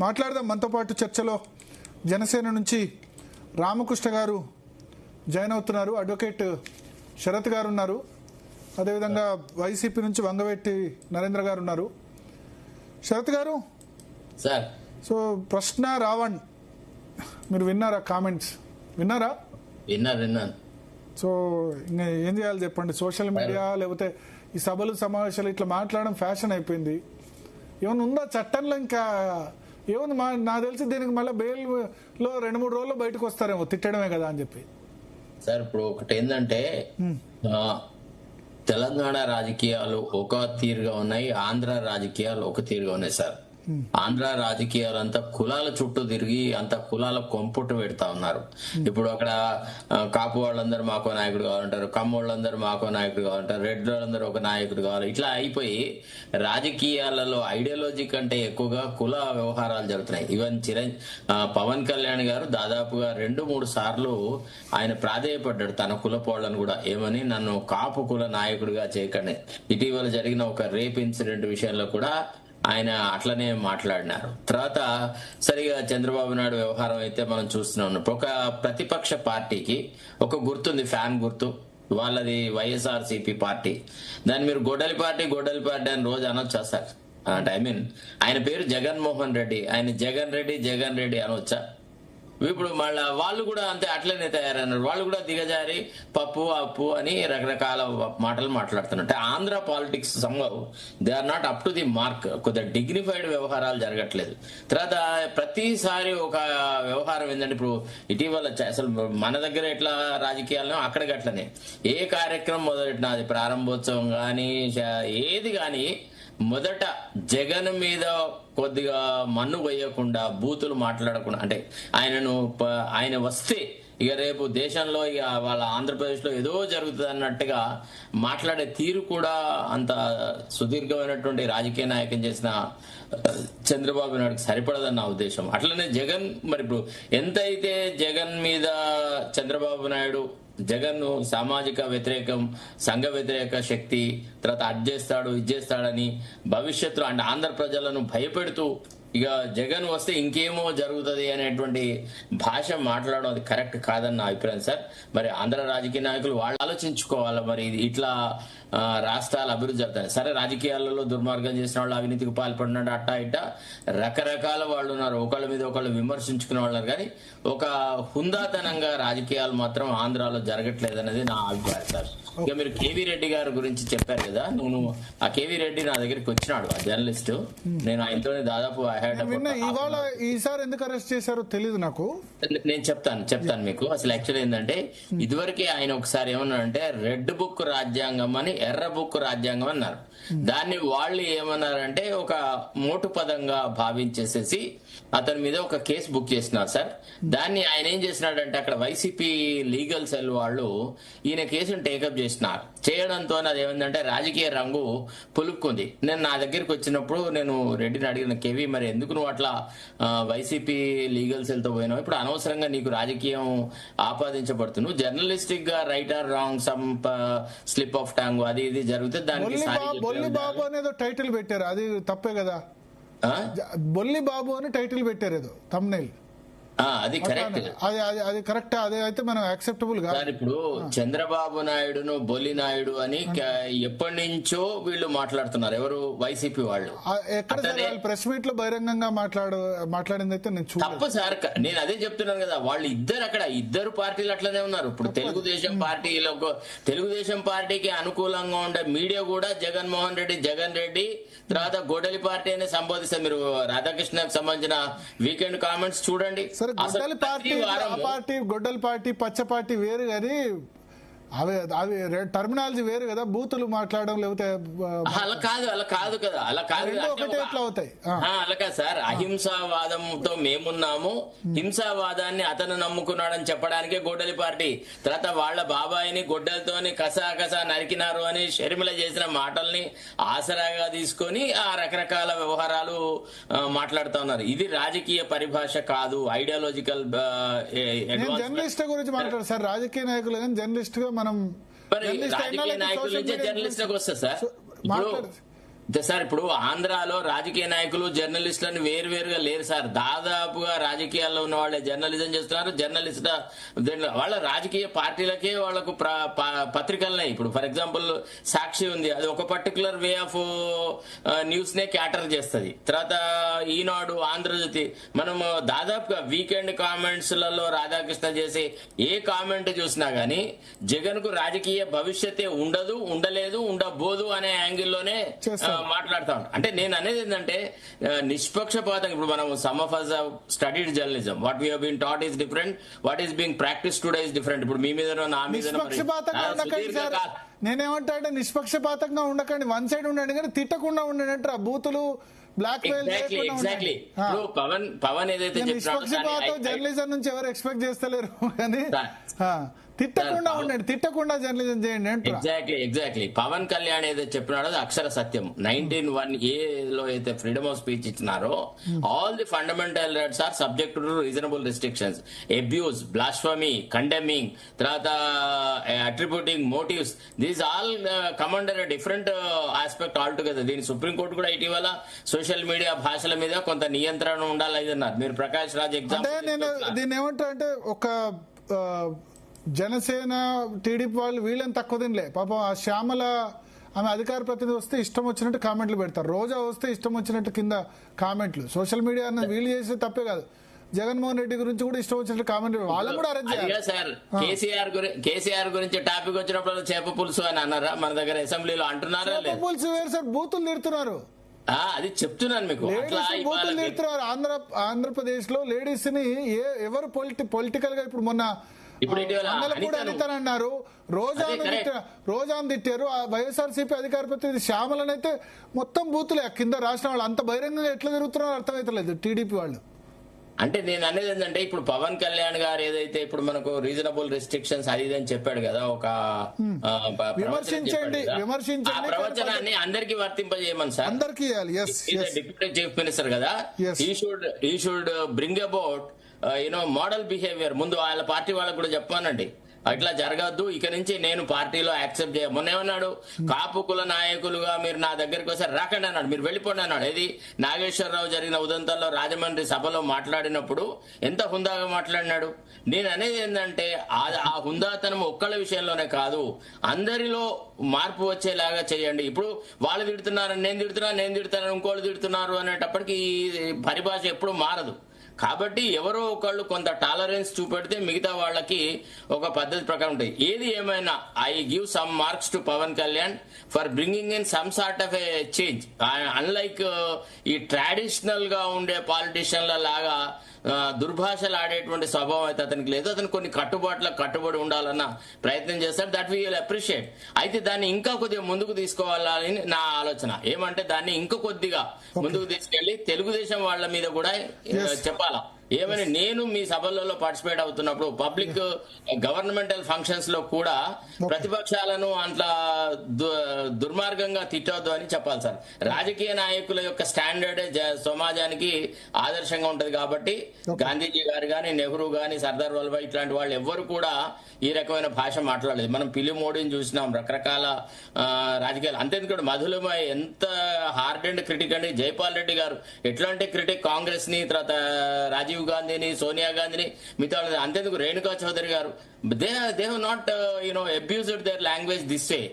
మాట్లాడదాం. మనతో పాటు చర్చలో జనసేన నుంచి రామకృష్ణ గారు జాయిన్ అవుతున్నారు, అడ్వకేట్ శరత్ గారు ఉన్నారు, అదేవిధంగా వైసీపీ నుంచి వంగవెట్టి నరేంద్ర గారు ఉన్నారు. శరత్ గారు సార్, సో ప్రశ్న రావణ్ మీరు విన్నారా? కామెంట్స్ విన్నారా? విన్నాను. సో ఇంకా ఏం చేయాలి చెప్పండి? సోషల్ మీడియా లేకపోతే ఈ సభలు సమావేశాలు ఇట్లా మాట్లాడడం ఫ్యాషన్ అయిపోయింది. ఏమైనా ఉందా చట్టంలో? ఇంకా ఏముంది? నాకు తెలిసి దీనికి మళ్ళీ బెయిల్లో 2-3 రోజుల్లో బయటకు వస్తారేమో, తిట్టడమే కదా అని చెప్పి. సార్ ఇప్పుడు ఒకటి ఏంటంటే, తెలంగాణ రాజకీయాలు ఒక తీరుగా ఉన్నాయి, ఆంధ్ర రాజకీయాలు ఒక తీరుగా ఉన్నాయి సార్. ఆంధ్ర రాజకీయాలు అంతా కులాల చుట్టూ తిరిగి అంత కులాల కొంపుట్టు పెడతా ఉన్నారు. ఇప్పుడు అక్కడ కాపు వాళ్ళందరూ మాకో నాయకుడు కావాలంటారు, కమ్మ వాళ్ళందరూ మాకో నాయకుడు కావాలంటారు, రెడ్ వాళ్ళందరూ ఒక నాయకుడు కావాలి. ఇట్లా అయిపోయి రాజకీయాలలో ఐడియాలజీ కంటే ఎక్కువగా కుల వ్యవహారాలు జరుగుతున్నాయి. ఈవెన్ పవన్ కళ్యాణ్ గారు దాదాపుగా 2-3 సార్లు ఆయన ప్రాధేయపడ్డాడు తన కులపోళ్లను కూడా, ఏమని నన్ను కాపు కుల నాయకుడిగా చేయకండి. ఇటీవల జరిగిన ఒక రేప్ ఇన్సిడెంట్ విషయంలో కూడా ఆయన అట్లనే మాట్లాడినారు. తర్వాత సరిగా చంద్రబాబు నాయుడు వ్యవహారం అయితే మనం చూస్తున్నాం. ఒక ప్రతిపక్ష పార్టీకి ఒక గుర్తుంది, ఫ్యాన్ గుర్తు, వాళ్ళది వైఎస్ఆర్సీపీ పార్టీ. దాన్ని మీరు గొడ్డలి పార్టీ అని రోజు అనొచ్చా సార్? అంటే ఆయన పేరు జగన్మోహన్ రెడ్డి, ఆయన జగన్ రెడ్డి అనొచ్చా? ఇప్పుడు మళ్ళా వాళ్ళు కూడా అంతే అట్లనే తయారన్నారు. వాళ్ళు కూడా దిగజారి పప్పు అప్పు అని రకరకాల మాటలు మాట్లాడుతున్నారు. అంటే ఆంధ్ర పాలిటిక్స్ సంభవ్ they are not up to the mark. కొద్దిగా డిగ్నిఫైడ్ వ్యవహారాలు జరగట్లేదు. తర్వాత ప్రతిసారి ఒక వ్యవహారం ఏంటంటే, ఇప్పుడు ఇటీవల అసలు మన దగ్గర ఎట్లా రాజకీయాలను అక్కడికి అట్లనే ఏ కార్యక్రమం మొదలెట్టినా, అది ప్రారంభోత్సవం కానీ ఏది కానీ మొదట జగన్ మీద కొద్దిగా మన్ను వేయకుండా, బూతులు మాట్లాడకుండా, అంటే ఆయన వస్తే ఇక రేపు దేశంలో ఇక వాళ్ళ ఆంధ్రప్రదేశ్ లో ఏదో జరుగుతుంది అన్నట్టుగా మాట్లాడే తీరు కూడా అంత సుదీర్ఘమైనటువంటి రాజకీయ నాయకం చేసిన చంద్రబాబు నాయుడుకి సరిపడదని నా ఉద్దేశం. అట్లనే జగన్, మరి ఇప్పుడు ఎంతైతే జగన్ మీద చంద్రబాబు నాయుడు జగన్ సామాజిక వ్యతిరేకం, సంఘ వ్యతిరేక శక్తి, తర్వాత అది చేస్తాడు ఇది చేస్తాడని భవిష్యత్తులో అంటే ఆంధ్ర ప్రజలను భయపెడుతూ ఇక జగన్ వస్తే ఇంకేమో జరుగుతుంది అనేటువంటి భాష మాట్లాడడం అది కరెక్ట్ కాదని నా అభిప్రాయం సార్. మరి ఆంధ్ర రాజకీయ నాయకులు వాళ్ళు ఆలోచించుకోవాలి. మరి ఇట్లా రాష్ట్రాలు అభివృద్ధి జరుగుతాయి. సరే, రాజకీయాలలో దుర్మార్గం చేసిన వాళ్ళు, అవినీతికి పాల్పడినాడు, అట్టా ఇట్టా రకరకాల వాళ్ళు ఉన్నారు, ఒకళ్ళ మీద ఒకళ్ళు విమర్శించుకునే వాళ్ళు. కానీ ఒక హుందాతనంగా రాజకీయాలు మాత్రం ఆంధ్రాలో జరగట్లేదు అనేది నా అభిప్రాయం సార్. ఇక మీరు కేవీ రెడ్డి గారి గురించి చెప్పారు కదా, ఆ కేవీ రెడ్డి నా దగ్గరికి వచ్చినాడు, ఆ జర్నలిస్టు. నేను ఆయనతోనే దాదాపు ఈసారి ఎందుకు అరెస్ట్ చేశారో తెలియదు నాకు. నేను చెప్తాను మీకు. అసలు యాక్చువల్ ఏంటంటే, ఇదివరకే ఆయన ఒకసారి ఏమన్నారంటే రెడ్ బుక్ రాజ్యాంగం అని ఎర్ర బుక్ రాజ్యాంగం అన్నారు. దాన్ని వాళ్ళు ఏమన్నారంటే ఒక మోటు పదంగా భావించేసేసి అతని మీద ఒక కేసు బుక్ చేసినారు సార్. దాన్ని ఆయన ఏం చేసినాడంటే, అక్కడ వైసీపీ లీగల్ సెల్ వాళ్ళు ఈయన కేసును టేకప్ చేసినారు. చేయడంతో అది ఏమైందంటే రాజకీయ రంగు పులుక్కుంది. నా దగ్గరికి వచ్చినప్పుడు నేను రెడ్డిని అడిగిన, కేవీ మరి ఎందుకు నువ్వు అట్లా వైసీపీ లీగల్ సెల్ తో పోయినావు? ఇప్పుడు అనవసరంగా నీకు రాజకీయం ఆపాదించబడుతుంది. నువ్వు జర్నలిస్టిక్ గా right are wrong, some slip of tongue అది ఇది జరిగితే దానికి బొల్లి బాబు అనేది టైటిల్ పెట్టారు, అది తప్పే కదా? బొల్లి బాబు అని టైటిల్ పెట్టారు ఏదో తమ్నైల్. అది కరెక్ట్, అది కరెక్ట్, అదే అయితే మనం యాక్సెప్టబుల్ కాదు. ఇప్పుడు చంద్రబాబు నాయుడును బొల్లి నాయుడు అని ఎప్పటి నుంచో వీళ్ళు మాట్లాడుతున్నారు. ఎవరు? వైసీపీ వాళ్ళు. ఎక్కడ ప్రెస్ మీట్ లో బహిరంగంగా మాట్లాడింది అయితే నేను చూడలేదు. తప్పు సార్, నేను అదే చెప్తున్నాను కదా. వాళ్ళు ఇద్దరు పార్టీలు అట్లనే ఉన్నారు. ఇప్పుడు తెలుగుదేశం పార్టీకి అనుకూలంగా ఉండే మీడియా కూడా జగన్ రెడ్డి తర్వాత గొడ్డలి పార్టీ అని సంబోధిస్తారు. మీరు రాధాకృష్ణకి సంబంధించిన వీకెండ్ కామెంట్స్ చూడండి. గొడ్డలి పార్టీ, గొడ్డలి పార్టీ, పచ్చ పార్టీ వేరు. కానీ అవి అవి టర్మినాలజీ వేరు కదా, బూతులు మాట్లాడడం లేకపోతే అలా కాదు కదా, అలా కాదు. రెండు ఒకటే ఎట్లా అవుతాయి? అలా కాదు సార్, అహింసావాదంతో మేమున్నాము, హింసావాదాన్ని అతను నమ్ముకున్నాడని చెప్పడానికే గొడ్డలి పార్టీ. తర్వాత వాళ్ళ బాబాయిని గొడ్డలతోని కసా నరికినారు అని షర్మిల చేసిన మాటల్ని ఆసరాగా తీసుకొని ఆ రకరకాల వ్యవహారాలు మాట్లాడుతా ఉన్నారు. ఇది రాజకీయ పరిభాష కాదు, ఐడియాలజికల్. జర్నలిస్ట్ గురించి మాట్లాడు సార్, రాజకీయ నాయకులు కానీ జర్నలిస్ట్ గా మనం రాజకీయ నాయకుల నుంచే జర్నలిస్ట్ లకు వస్తా సార్. సార్ ఇప్పుడు ఆంధ్రాలో రాజకీయ నాయకులు జర్నలిస్టులను వేరువేరుగా లేరు సార్. దాదాపుగా రాజకీయాల్లో ఉన్న వాళ్ళే జర్నలిజం చేస్తున్నారు. జర్నలిస్ట్ వాళ్ళ రాజకీయ పార్టీలకే వాళ్ళకు పత్రికలనే. ఇప్పుడు ఫర్ ఎగ్జాంపుల్ సాక్షి ఉంది, అది ఒక పర్టికులర్ వే ఆఫ్ న్యూస్ నే క్యాటర్ చేస్తుంది. తర్వాత ఈనాడు, ఆంధ్రజ్యోతి, మనం దాదాపుగా వీకెండ్ కామెంట్స్ లలో రాధాకృష్ణ చేసే ఏ కామెంట్ చూసినా గానీ జగన్ కు రాజకీయ భవిష్యత్తే ఉండదు, ఉండలేదు, ఉండబోదు అనే యాంగిల్లోనే మాట్లాడుతా ఉంటాం. అంటే నేను అనేది ఏంటంటే నిష్పక్షపాతం. ఇప్పుడు మనం some of us have studied journalism. What we have been taught is different. What is being practiced today is different. ఇప్పుడు మీ మీద నా మీద నేనేమంటా అంటే నిష్పక్షపాతంగా ఉండకండి, వన్ సైడ్ ఉండండి, కానీ తిట్టకుండా ఉండండి. ఆ బూతులు బ్లాక్ మెయిల్ ఎగ్జాక్ట్లీ. ఇప్పుడు పవన్ ఏదైతే నిష్పక్షపాతం జర్నలిజం నుంచి ఎవరు ఎక్స్పెక్ట్ చేస్తలేరు, కానీ తిట్టకుండా ఉండండి, తిట్టకుండా జర్నలిజం చేయండి అంటే. ఎగ్జాక్ట్లీ పవన్ కళ్యాణ్ ఏదైతే చెప్పినాడో అది అక్షర సత్యం. 19(1)A లో అయితే ఫ్రీడమ్ ఆఫ్ స్పీచ్ ఇచ్చినారో, all the fundamental rights are subject to reasonable restrictions. Abuse, blasphemy, condemning, తర్వాత attributing motives, these all come under different aspect all together. దీని సుప్రీంకోర్టు కూడా ఇటీవల సోషల్ మీడియా భాషల మీద కొంత నియంత్రణ ఉండాలి అన్నారు. మీరు ప్రకాష్ రాజ్ ఎగ్జాంపుల్. నేను దీన్ని ఏమంటా అంటే, ఒక జనసేన టీడీపీ వాళ్ళు వీళ్ళని తక్కువ తినలే. పాపం ఆ శ్యామల ఆమె అధికార ప్రతినిధి వస్తే ఇష్టం వచ్చినట్టు కామెంట్లు పెడతారు, రోజా వస్తే ఇష్టం వచ్చినట్టు కింద కామెంట్లు. సోషల్ మీడియా అన్నది వీళ్ళు చేసే తప్పే కాదు, జగన్మోహన్ రెడ్డి గురించి కూడా ఇష్టం వచ్చినట్టు కామెంట్లు వాళ్ళని కూడా అరెస్ట్ చేయాలి సార్. కేసీఆర్ గురించి టాపిక్ వచ్చినప్పుడు చేప పులుసు అని అన్నారా మన దగ్గర అసెంబ్లీలో? అంటున్నారా? పులుసు వేరు సార్, బూతులు తిడుతున్నారు. అది చెప్తున్నాను మీకు. బూతులు తిడుతున్నారు. ఆంధ్రప్రదేశ్ లో లేడీస్ ని ఎవరు పొలిటికల్ గా ఇప్పుడు మొన్న అన్నారు, రోజాను తిట్టారు. వైఎస్ఆర్సీపీ అధికార ప్రతినిధి శ్యామలనైతే మొత్తం బూతులే కింద రాసిన వాళ్ళు. అంత బహిరంగంగా ఎట్లా తిరుగుతున్నారో అర్థమైతలేదు టీడీపీ వాళ్ళు. అంటే నేను అనేది ఏంటంటే, ఇప్పుడు పవన్ కళ్యాణ్ గారు ఏదైతే ఇప్పుడు మనకు రీజనబుల్ రిస్ట్రిక్షన్స్ అది అని చెప్పాడు కదా, ఒక ప్రవచనాన్ని అందరికీ వర్తింపజేయమని సార్, అందరికీ డిప్యూటీ చీఫ్ మినిస్టర్ కదా, ఈ should bring about model behaviour. ముందు వాళ్ళ పార్టీ వాళ్ళకు కూడా చెప్పానండి, అట్లా జరగద్దు, ఇక నుంచి నేను పార్టీలో యాక్సెప్ట్ చేయ. మొన్న ఏమన్నాడు, కాపు కుల నాయకులుగా మీరు నా దగ్గరికి వస్తే రాకండి అన్నాడు, మీరు వెళ్ళిపోండి అన్నాడు. ఇది నాగేశ్వరరావు జరిగిన ఉదంతంలో రాజమండ్రి సభలో మాట్లాడినప్పుడు ఎంత హుందాగా మాట్లాడినాడు. నేను అనేది ఏంటంటే, ఆ హుందాతనం ఒక్కళ్ళ విషయంలోనే కాదు, అందరిలో మార్పు వచ్చేలాగా చేయండి. ఇప్పుడు వాళ్ళు తిడుతున్నారని నేను తిడుతున్నాను, ఇంకోళ్ళు తిడుతున్నారు అనేటప్పటికీ ఈ పరిభాష ఎప్పుడు మారదు. కాబట్టి ఎవరో ఒకళ్ళు కొంత టాలరెన్స్ చూపెడితే మిగతా వాళ్ళకి ఒక పద్ధతి ప్రకారం ఉంటాయి. ఏది ఏమైనా I give some marks to Pawan Kalyan for bringing in some sort of a change. Unlike ఈ ట్రెడిషనల్ గా ఉండే పాలిటిషియన్ల లాగా దుర్భాషలు ఆడేటువంటి స్వభావం అయితే అతనికి లేదు. అతను కొన్ని కట్టుబాట్లకు కట్టుబడి ఉండాలన్న ప్రయత్నం చేస్తాడు. That we will appreciate. అయితే దాన్ని ఇంకా కొద్దిగా ముందుకు తీసుకోవాలని నా ఆలోచన. ఏమంటే దాన్ని ఇంకా కొద్దిగా ముందుకు తీసుకెళ్లి తెలుగుదేశం వాళ్ళ మీద కూడా చెప్పాలా. ఏమని, నేను మీ సభలలో పార్టిసిపేట్ అవుతున్నప్పుడు పబ్లిక్ గవర్నమెంటల్ ఫంక్షన్స్ లో కూడా ప్రతిపక్షాలను అట్లా దుర్మార్గంగా తిట్టవద్దు అని చెప్పాలి సార్. రాజకీయ నాయకుల యొక్క స్టాండర్డ్ సమాజానికి ఆదర్శంగా ఉంటది. కాబట్టి గాంధీజీ గారు గాని, నెహ్రూ గాని, సర్దార్ వల్లభాయ్ ఇట్లాంటి వాళ్ళు ఎవ్వరు కూడా ఈ రకమైన భాష మాట్లాడలేదు. మనం పిలి మోడీని చూసినాం, రకరకాల రాజకీయాలు. అంతేందుకు మధులమై ఎంత హార్డ్ అండ్ క్రిటిక్ అండి. జైపాల్ రెడ్డి గారు ఎట్లాంటి క్రిటిక్, కాంగ్రెస్ ని, తర్వాత రాజీవ్ గాంధీని, సోనియా గాంధీని, మిగతా అంతేందుకు రేణుకా చౌదరి గారు, they have not abused their language this way.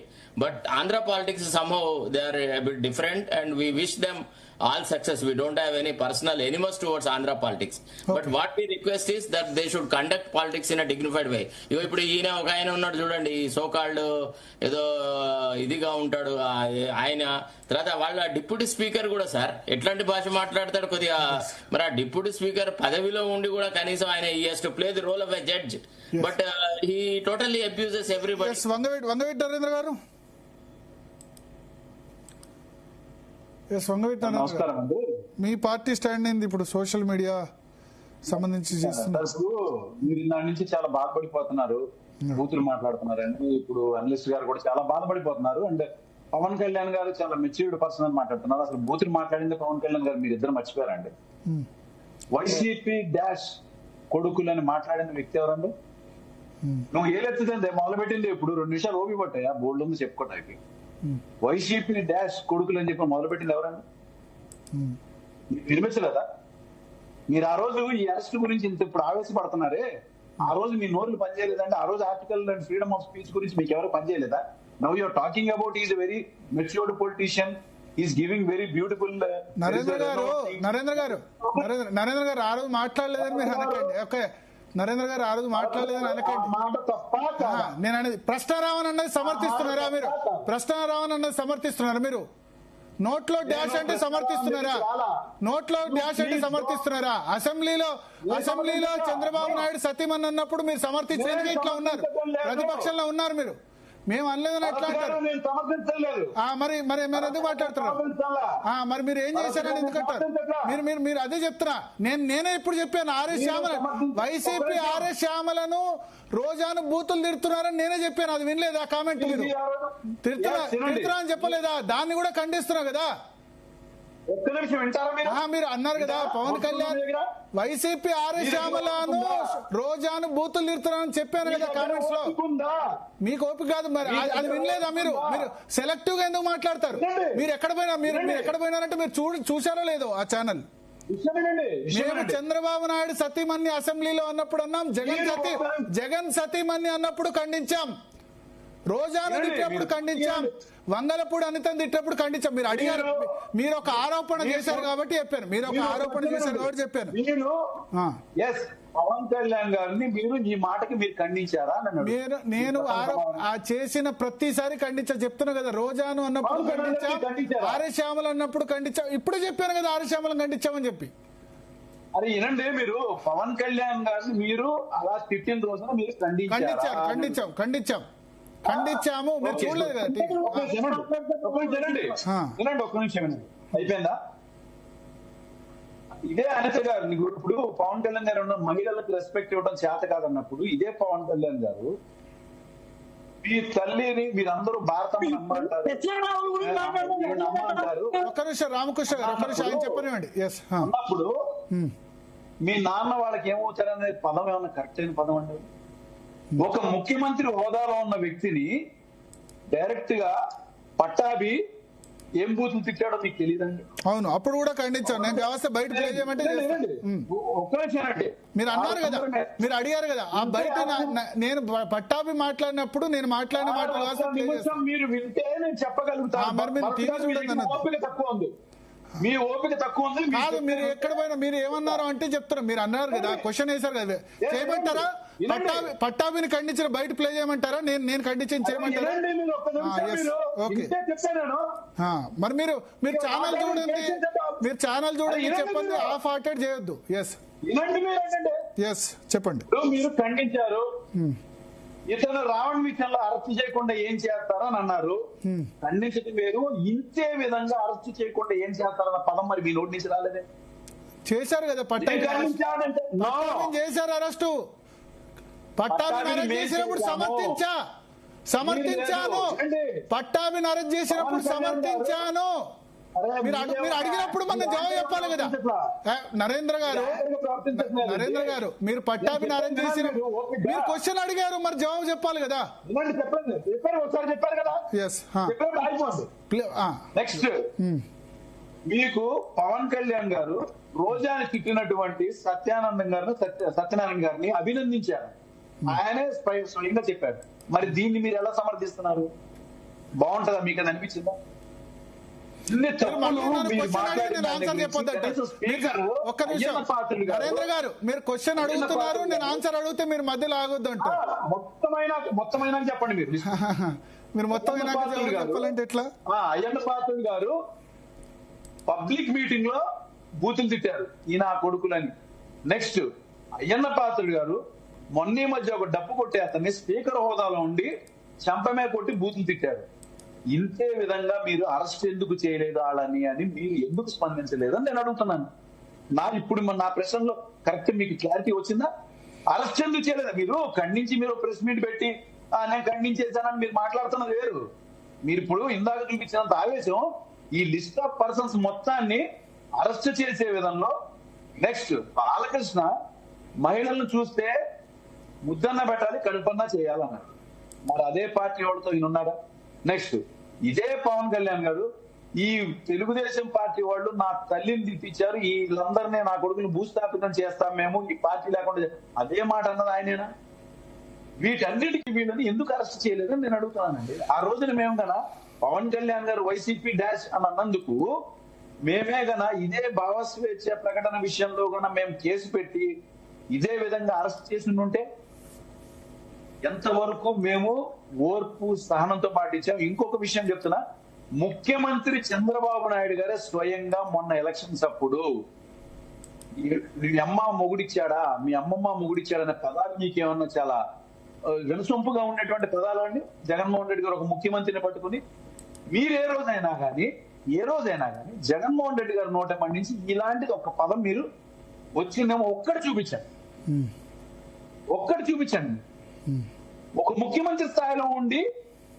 But Andhra politics somehow they are a bit different, and we wish them all success. We don't have any personal animus towards Andhra politics. But what we request is that they should conduct politics in a dignified way. ఇప్పుడు ఈయన ఒక ఆయన ఉన్నాడు చూడండి, so called ఏదో ఇదిగా ఉంటాడు ఆయన. తర్వాత వాళ్ళ డిప్యూటీ స్పీకర్ కూడా సార్ ఎట్లాంటి భాష మాట్లాడతాడు కొద్దిగా. మరి ఆ డిప్యూటీ స్పీకర్ పదవిలో ఉండి కూడా కనీసం ఆయన he has to play the role of a judge. But he totally abuses everybody. Vangaveeti Narendra గారు, నమస్కారం అండి. మీ పార్టీ స్టాండ్ ఏంది ఇప్పుడు సోషల్ మీడియా సంబంధించి చేస్తున్నారు? మీరు దాని నుంచి చాలా బాధపడిపోతున్నారు, బూతులు మాట్లాడుతున్నారండి. ఇప్పుడు అనలిస్ట్ గారు కూడా చాలా బాధపడిపోతున్నారు. అండ్ పవన్ కళ్యాణ్ గారు చాలా మెచ్యూర్డ్ పర్సన్ అని మాట్లాడుతున్నారు. అసలు బూతులు మాట్లాడింది పవన్ కళ్యాణ్ గారు, మీరు ఇద్దరు మర్చిపోయారండి. వైసీపీ డాష్ కొడుకులని మాట్లాడిన వ్యక్తి ఎవరండి? నువ్వు ఏలెత్తుతుంది మొదలుపెట్టింది ఇప్పుడు 2 నిమిషాలు ఓపి పట్టాయా బోర్డు ఉంది చెప్పుకోవటానికి. వైసీపీ డాష్ కొడుకులు అని చెప్పి మొదలుపెట్టింది ఎవరండి? వినిపించలేదా? మీరు ఆ రోజు ఈ అరెస్ట్ గురించి ఇంత ఇప్పుడు ఆవేశపడుతున్నారే, ఆ రోజు మీ నోర్లు పనిచేయలేదంటే, ఆ రోజు article and freedom of speech గురించి మీకు ఎవరు పనిచేయలేదా? Now you are talking about is very matured politician, is giving very beautiful. Narendra garu ఆ రోజు మాట్లాడలేదని మీరు అనకండి. ఓకే, నరేంద్ర గారు ఆ రోజు మాట్లాడలేదని అనకండి. మాట తప్ప నేను అనేది ప్రశ్నారావణ్ అన్నది సమర్థిస్తున్నారా మీరు? ప్రశ్నారావణ్ అన్నది సమర్థిస్తున్నారా మీరు? నోట్లో డాష్ అంటే సమర్థిస్తున్నారా? నోట్లో డాష్ అంటే సమర్థిస్తున్నారా? అసెంబ్లీలో చంద్రబాబు నాయుడు సతీమణి అన్నప్పుడు మీరు సమర్థించేందుకు ఇట్లా ఉన్నారు, ప్రతిపక్షంలో ఉన్నారు మీరు. మేము అనలేదని ఎట్లా అంటారు? మరి మీరు ఎందుకు మాట్లాడుతున్నారు? మరి మీరు ఏం చేశారని ఎందుకంటారు? మీరు అదే చెప్తున్నా. నేనే ఇప్పుడు చెప్పాను, ఆర్ఎస్ శ్యామల వైసీపీ ఆర్ఎస్ శ్యామలను రోజాను బూతులు తిడుతున్నారని నేనే చెప్పాను. అది వినలేదా? కామెంట్ మీరు తిడుతున్నా అని చెప్పలేదా? దాన్ని కూడా ఖండిస్తున్నా కదా. మీరు అన్నారు కదా పవన్ కళ్యాణ్ వైసీపీ ఆర్ఎస్ శ్యామలను రోజాను బూతులు తిడుతున్నారని చెప్పాను కదా కామెంట్స్ లో. మీకు ఓపిక కాదు మరి, అది వినలేదా? మీరు సెలెక్టివ్ గా ఎందుకు మాట్లాడతారు? మీరు ఎక్కడ పోయినారంటే మీరు చూసారో లేదో ఆ ఛానల్. మేము చంద్రబాబు నాయుడు సతీమణి అసెంబ్లీలో అన్నప్పుడు అన్నాం, జగన్ సతీమణి అన్నప్పుడు ఖండించాం, రోజాను తిట్టేప్పుడు ఖండించాం, వంగలపూడి అనితను తిట్టేప్పుడు ఖండించాం. మీరు అడిగారు, మీరు ఒక ఆరోపణ చేశారు కాబట్టి చెప్పాను. చెప్పాను. పవన్ కళ్యాణ్ గారిని మీరు ఈ మాటకి మీరు ఖండించారా? నేను చేసిన ప్రతిసారి చెప్తున్నా కదా. రోజాను అన్నప్పుడు ఖండించాం, ఆర్ఎస్ శ్యామల అన్నప్పుడు ఖండించాం. ఇప్పుడు చెప్పాను కదా ఆర్ఎస్ శ్యామలను ఖండించామని చెప్పి. అరే వినండి, మీరు పవన్ కళ్యాణ్ గారిని మీరు అలా తిట్టిన రోజున మీరు ఖండించాము. మీరు చూడలేదు కదా. వినండి ఒక్క నిమిషం వినండి, అయిపోయిందా? ఇదే అనిత గారు ఇప్పుడు పవన్ కళ్యాణ్ గారు ఉన్న మహిళలకు రెస్పెక్ట్ ఇవ్వడం చేత కాదన్నప్పుడు, ఇదే పవన్ కళ్యాణ్ గారు మీ తల్లిని మీరందరూ భారతం నమ్మంటారు. ఒక్క నిమిషం రామకృష్ణ గారు, ఒక్క నిమిషం ఆయన చెప్పనివ్వండి. అన్నప్పుడు మీ నాన్న వాళ్ళకి ఏమవుతారనే పదం ఏమన్నా కరెక్ట్ అయిన పదం అండి? ఒక ముఖ్యమంత్రి హోదాలో ఉన్న వ్యక్తిని డైరెక్ట్ గా పట్టాభి ఏం బూతులు తిట్టాడో మీకు తెలియదండి? అవును, అప్పుడు కూడా ఖండించాను. నేను వ్యవస్థ బయట ప్లే చేయమంటే మీరు అన్నారు కదా, మీరు అడిగారు కదా. ఆ బయట నేను పట్టాభి మాట్లాడినప్పుడు నేను మాట్లాడిన మాటలు మీరు వింటే నేను చెప్పగలుగుతాను. మరి మీరు టీవీ చూడండి అన్నది. తక్కువ ఉంది, మీ ఓపిక తక్కువ ఉంది కాదు. మీరు ఎక్కడ పోయినా మీరు ఏమన్నారు అంటే చెప్తారు. మీరు అన్నారు కదా, క్వశ్చన్ వేశారు కదా, చేయమంటారా? పట్టాభిని ఖండించిన బయట ప్లే చేయమంటారా? నేను ఖండించిన చేయమంటారా? మరి మీరు ఛానల్ చూడండి, చెప్పండి, హాఫ్ హార్టెడ్ చేయొద్దు. చెప్పండి. మీరు ఖండించారు, ఇతను రావణ్ విషయంలో అరెస్ట్ చేయకుండా ఏం చేస్తారో అని అన్నారు. ఖండించడం వేరు, ఇంతే విధంగా అరెస్ట్ చేయకుండా ఏం చేస్తారన్న పదం మరి మీ నోటి నుంచి రాలేదే? చేశారు కదా, పట్టాభిని చేశారు అరెస్టు. పట్టాభిని అరెస్ట్ చేసినప్పుడు సమర్థించాను. పట్టాభిని అరెస్ట్ చేసినప్పుడు సమర్థించాను. మీరు అడిగినప్పుడు మనం జవాబు చెప్పాలి కదా. నరేంద్ర గారు మీరు పట్టాభిని అరెస్ట్ చేసినప్పుడు మీరు క్వశ్చన్ అడిగారు, మరి జవాబు చెప్పాలి కదా. నెక్స్ట్, మీకు పవన్ కళ్యాణ్ గారు రోజాని తిట్టినటువంటి సత్యనారాయణ గారిని అభినందించారు. ఆయనే స్వయంగా చెప్పారు. మరి దీన్ని మీరు ఎలా సమర్థిస్తున్నారు? బాగుంటుందా? మీకు అది అనిపించిందా? ఇన్ని మీరు తప్పులు మళ్ళీ నన్ను మీరు క్వశ్చన్ అడిగి నేను ఆన్సర్ మాట్లాడిన చెప్పొద్దంటే కనీసం స్పీకర్ ఒక్క నిమిషం అయ్యన్న పాత్రుడు గారు, నరేంద్ర గారు మీరు క్వశ్చన్ అడుగుతున్నారు నేను ఆన్సర్ అడిగితే మీరు మధ్యలో ఆగొద్దు అంటారు. మొత్తమైన చెప్పండి మీరు. మీరు మొత్తం చెప్పాలంటే ఎట్లా? అయ్యన్న పాత్రుడు గారు పబ్లిక్ మీటింగ్ లో బూతులు తిట్టారు, ఈయన ఆ కొడుకులని. నెక్స్ట్ అయ్యన్న పాత్రుడు గారు మొన్న మధ్య ఒక డప్పు కొట్టే అతన్ని స్పీకర్ హోదాలో ఉండి చంపమే కొట్టి బూతులు తిట్టారు. ఇంతే విధంగా మీరు అరెస్ట్ ఎందుకు చేయలేదు వాళ్ళని అని మీరు ఎందుకు స్పందించలేదు అని నేను అడుగుతున్నాను. ఇప్పుడు నా ప్రశ్నలో కరెక్ట్ మీకు క్లారిటీ వచ్చిందా? అరెస్ట్ ఎందుకు చేయలేదా? మీరు ఖండించి మీరు ప్రెస్ మీట్ పెట్టి నేను ఖండించేసానని మీరు మాట్లాడుతున్నది వేరు. మీరు ఇప్పుడు ఇందాక చూపించినంత ఆవేశం ఈ లిస్ట్ ఆఫ్ పర్సన్స్ మొత్తాన్ని అరెస్ట్ చేసే విధంలో. నెక్స్ట్ బాలకృష్ణ మహిళలను చూస్తే ముద్దన్న పెట్టాలి, కడుపన్నా చేయాలన్నారు. మరి అదే పార్టీ వాళ్ళతో ఈయన ఉన్నారా? నెక్స్ట్ ఇదే పవన్ కళ్యాణ్ గారు ఈ తెలుగుదేశం పార్టీ వాళ్ళు నా తల్లిని తిట్టించారు, వీళ్ళందరినీ నా కొడుకుని భూస్థాపితం చేస్తాం మేము, ఈ పార్టీ లేకుండా, అదే మాట అన్నది ఆయనేనా? వీటన్నిటికీ వీళ్ళని ఎందుకు అరెస్ట్ చేయలేదని నేను అడుగుతున్నానండి. ఆ రోజున మేము గనా పవన్ కళ్యాణ్ గారు వైసీపీ డాష్ అని అన్నందుకు మేమే గనా ఇదే భావస్వేచ్ఛ ప్రకటన విషయంలో గనా మేము కేసు పెట్టి ఇదే విధంగా అరెస్ట్ చేసి ఉంటే ఎంతవరకు మేము ఓర్పు సహనంతో పాటించాం. ఇంకొక విషయం చెప్తున్నా, ముఖ్యమంత్రి చంద్రబాబు నాయుడు గారే స్వయంగా మొన్న ఎలక్షన్స్ అప్పుడు మీ అమ్మ మొగుడిచ్చాడా, మీ అమ్మమ్మ మొగుడిచ్చాడా అనే పదాలు మీకేమన్నా చాలా వినసొంపుగా ఉన్నటువంటి పదాలు అండి? జగన్మోహన్ రెడ్డి గారు ఒక ముఖ్యమంత్రిని పట్టుకుని మీరు ఏ రోజైనా కానీ జగన్మోహన్ రెడ్డి గారు నోట మండించి ఇలాంటిది ఒక పదం మీరు వచ్చిందేమో ఒక్కటి చూపించండి. ఒక ముఖ్యమంత్రి స్థాయిలో ఉండి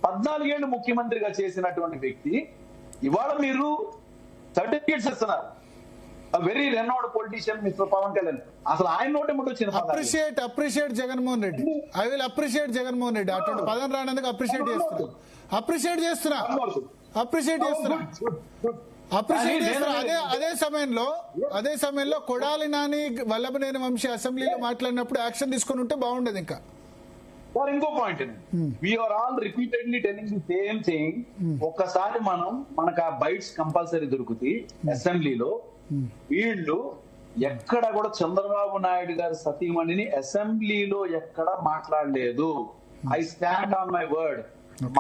14 ఏళ్ళు ముఖ్యమంత్రిగా చేసినటువంటి వ్యక్తి ఇవాళ మీరు సర్టిఫికేట్స్ ఇస్తున్నారు. Very renowned politician mister Pawan Kalyan. అసలు ఆయన నోట ఎప్పుడు వచ్చిన appreciate Jaganmohan Reddy. I will appreciate Jaganmohan Reddy. అటువంటి పదం రానందుకు అప్రిషియేట్ చేస్తున్నా. అదే సమయంలో కొడాలి నాని వల్లభనేని వంశీ అసెంబ్లీలో మాట్లాడినప్పుడు యాక్షన్ తీసుకొని ఉంటే బాగుండేది. ఇంకా ఇంకో point, we are all repeatedly telling the same thing. ఒక్కసారి మనకు ఆ బైట్స్ కంపల్సరీ దొరుకుతాయి అసెంబ్లీలో. వీళ్ళు ఎక్కడ కూడా చంద్రబాబు నాయుడు గారి సతీమణిని అసెంబ్లీలో ఎక్కడ మాట్లాడలేదు. I stand on my word.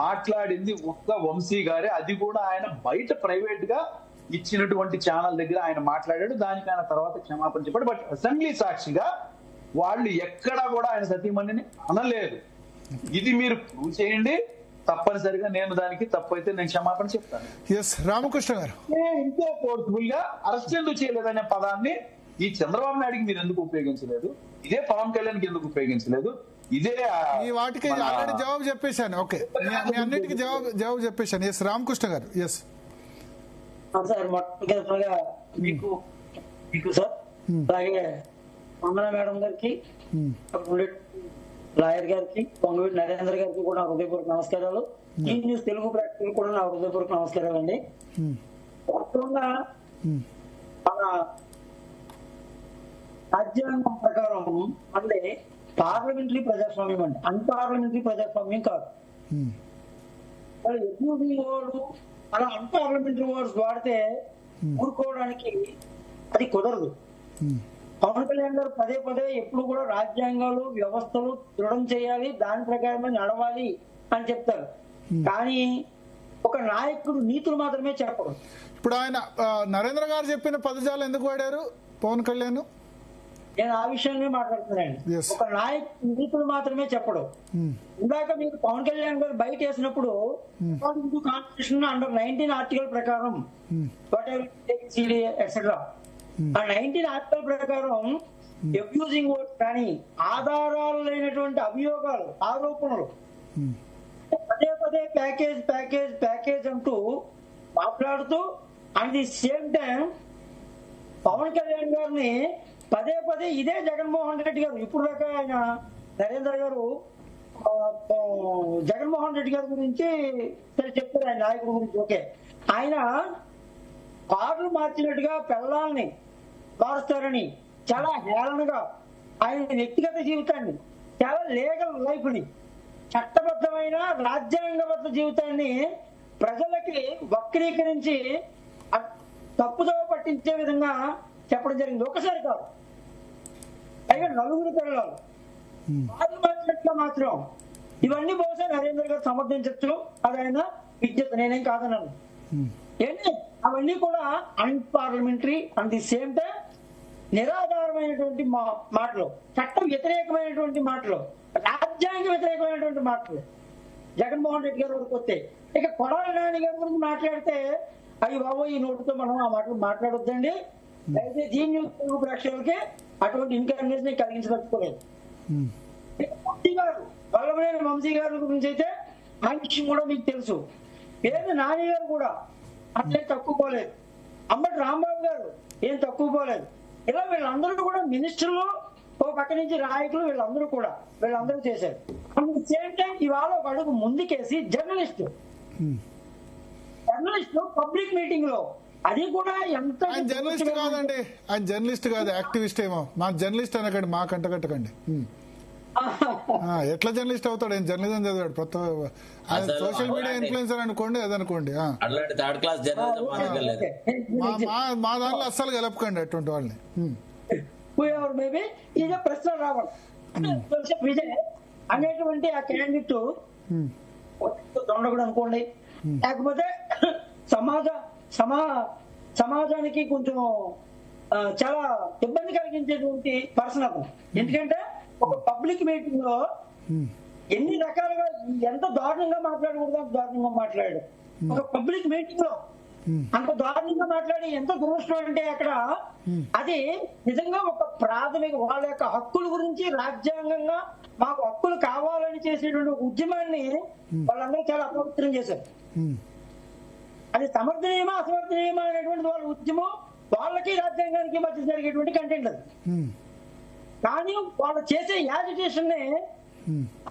మాట్లాడింది ఒక్క వంశీ గారే, అది కూడా ఆయన బయట ప్రైవేట్ గా ఇచ్చినటువంటి ఛానల్ దగ్గర ఆయన మాట్లాడాడు. దానికి ఆయన తర్వాత క్షమాపణ చెప్పాడు. బట్ అసెంబ్లీ సాక్షిగా వాళ్ళు ఎక్కడా కూడా ఆయన సతీమణిని అనలేదు. ఇది మీరు ప్రూవ్ చేయండి, తప్పనిసరిగా నేను దానికి తప్పైతే నేను క్షమాపణ చెప్తాను. రామకృష్ణ గారు, ఇంకో ఫోర్స్ఫుల్ గా అరెస్ట్ ఎందుకు చేయలేదనే పదాన్ని ఈ చంద్రబాబు నాయుడికి మీరు ఎందుకు ఉపయోగించలేదు? ఇదే పవన్ కళ్యాణ్ కి ఎందుకు ఉపయోగించలేదు? ఇదే వాటికి ఆల్రెడీ జవాబు చెప్పేశాను. ఓకే, మీ అన్నిటికీ జవాబు చెప్పేశాను. రామకృష్ణ గారు. సార్ మొట్టమొదటిగా మీకు సార్, అలాగే వందన మేడం గారికి, లాయర్ గారికి, పొంగవీటి నరేంద్ర గారికి కూడా నా హృదయపూర్వక నమస్కారాలు. ఈ న్యూస్ తెలుగు ప్రేక్షకులకు కూడా నా హృదయపూర్వక నమస్కారాలు అండి. వాస్తవంగా మన రాజ్యాంగం ప్రకారం అంటే పార్లమెంటరీ ప్రజాస్వామ్యం అండి, అన్పార్లమెంటరీ ప్రజాస్వామ్యం కాదు. వాడు అలా అన్పార్లమెంటరీ వర్డ్స్ వాడితే ఊరుకోవడానికి అది కుదరదు. పవన్ కళ్యాణ్ గారు పదే పదే ఎప్పుడు కూడా రాజ్యాంగాలు వ్యవస్థలు దృఢం చేయాలి, దాని ప్రకారమే నడవాలి అని చెప్తారు. కానీ ఒక నాయకుడు నీతులు మాత్రమే చెప్పరు. ఇప్పుడు ఆయన నరేంద్ర గారు చెప్పిన పదజాలు ఎందుకు వాడారు పవన్ కళ్యాణ్? నేను ఆ విషయాన్ని మాట్లాడుతున్నాను. ఒక నాయకుడు నీతులు మాత్రమే చెప్పడు. ఇందాక మీకు పవన్ కళ్యాణ్ గారు బయట వేసినప్పుడు కాన్స్టిట్యూషన్ అండర్ 19 ఆర్టికల్ ప్రకారం ఎట్సెట్రా, ఆ 19 ఆర్టికల్ ప్రకారం అబ్యూజింగ్ వర్డ్స్ కానీ ఆధారాలు లేనటువంటి అభియోగాలు, ఆరోపణలు పదే పదే ప్యాకేజ్ ప్యాకేజ్ ప్యాకేజ్ అంటూ మాట్లాడుతూ at the same time Pawan Kalyan గారిని పదే పదే ఇదే జగన్మోహన్ రెడ్డి గారు, ఇప్పుడు దాకా ఆయన నరేంద్ర గారు జగన్మోహన్ రెడ్డి గారి గురించి చెప్తారు, ఆయన నాయకుడి గురించి. ఓకే, ఆయన కార్లు మార్చినట్టుగా పిల్లల్ని మారుస్తారని చాలా హేళనగా ఆయన వ్యక్తిగత జీవితాన్ని, చాలా లీగల్ లైఫ్ ని, చట్టబద్ధమైన రాజ్యాంగబద్ధ జీవితాన్ని ప్రజలకి వక్రీకరించి తప్పుదోవ పట్టించే విధంగా చెప్పడం జరిగింది. ఒకసారి కాదు, పైగా నలుగురు పిల్లలు మాట్లాడినట్లు మాత్రం ఇవన్నీ బహుశా నరేంద్ర గారు సమర్థించవచ్చు, అది ఆయన విజ్ఞత, నేనేం కాదన్నాను. ఏంటి అవన్నీ కూడా unparliamentary at the same time నిరాధారమైనటువంటి మాటలు, చట్టం వ్యతిరేకమైనటువంటి మాటలు, రాజ్యాంగ వ్యతిరేకమైనటువంటి మాటలు. జగన్మోహన్ రెడ్డి గారి వరకు వస్తే ఇక కొడాలి నాని గారి గురించి మాట్లాడితే అయ్యి బాబు ఈ నోటితో మనం ఆ మాటలు మాట్లాడొద్దండి, అయితే జీ న్యూస్ తెలుగు ప్రేక్షకులకి అటువంటి ఇన్కన్వీనియన్స్ కలిగించదలుచుకోలేదు. వంశీ గారు, వల్లభనేని వంశీ గారి గురించి అయితే ఆ విషయం కూడా మీకు తెలుసు. పేరు నాని గారు కూడా అట్లే తక్కువ పోలేదు. అంబటి రాంబాబు గారు ఏం తక్కువ పోలేదు. ఇలా వీళ్ళందరూ కూడా మినిస్టర్లు, ఓ పక్క నుంచి నాయకులు, వీళ్ళందరూ చేశారు. అట్ ది సేమ్ టైం ఇవాళ ఒక అడుగు ముందుకేసి జర్నలిస్ట్ పబ్లిక్ మీటింగ్ లో, అది కూడా ఎంత ఆయన జర్నలిస్ట్ కాదండి, ఆయన జర్నలిస్ట్ కాదు, యాక్టివిస్ట్ ఏమో. మా జర్నలిస్ట్ అనకండి, మా కంటకట్టకండి. ఎట్లా జర్నలిస్ట్ అవుతాడు? ఆయన జర్నలిజం చదివాడు. సోషల్ మీడియా ఇన్ఫ్లుయెన్సర్ అనుకోండి, అదనుకోండి. మా దాంట్లో అస్సలు గెలపకండి అటువంటి వాళ్ళని. మేబీ ఇదే ప్రశ్న రావాలి. విజయ్ అనేటువంటి ఆ క్యాండిడేట్ దొండగుడు అనుకోండి, లేకపోతే సమాజానికి కొంచెం చాలా ఇబ్బంది కలిగించేటువంటి పర్సన్ అతను. ఎందుకంటే ఒక పబ్లిక్ మీటింగ్ లో ఎన్ని రకాలుగా ఎంత దారుణంగా మాట్లాడకూడదు అంత దారుణంగా మాట్లాడాడు. ఒక పబ్లిక్ మీటింగ్ లో అంత దారుణంగా మాట్లాడి ఎంత దురదృష్టం అంటే అక్కడ అది నిజంగా ఒక ప్రాథమిక వాళ్ళ యొక్క హక్కుల గురించి రాజ్యాంగంగా మాకు హక్కులు కావాలని చేసేటువంటి ఉద్యమాన్ని వాళ్ళందరూ చాలా అపవిత్రం చేశారు. అది సమర్థనీయమా అసమర్థనీయమా అనేటువంటి వాళ్ళ ఉద్యమం, వాళ్ళకి రాజ్యాంగానికి మధ్య జరిగేటువంటి కంటెంట్ అది. కానీ వాళ్ళు చేసే యాజిటేషన్ ని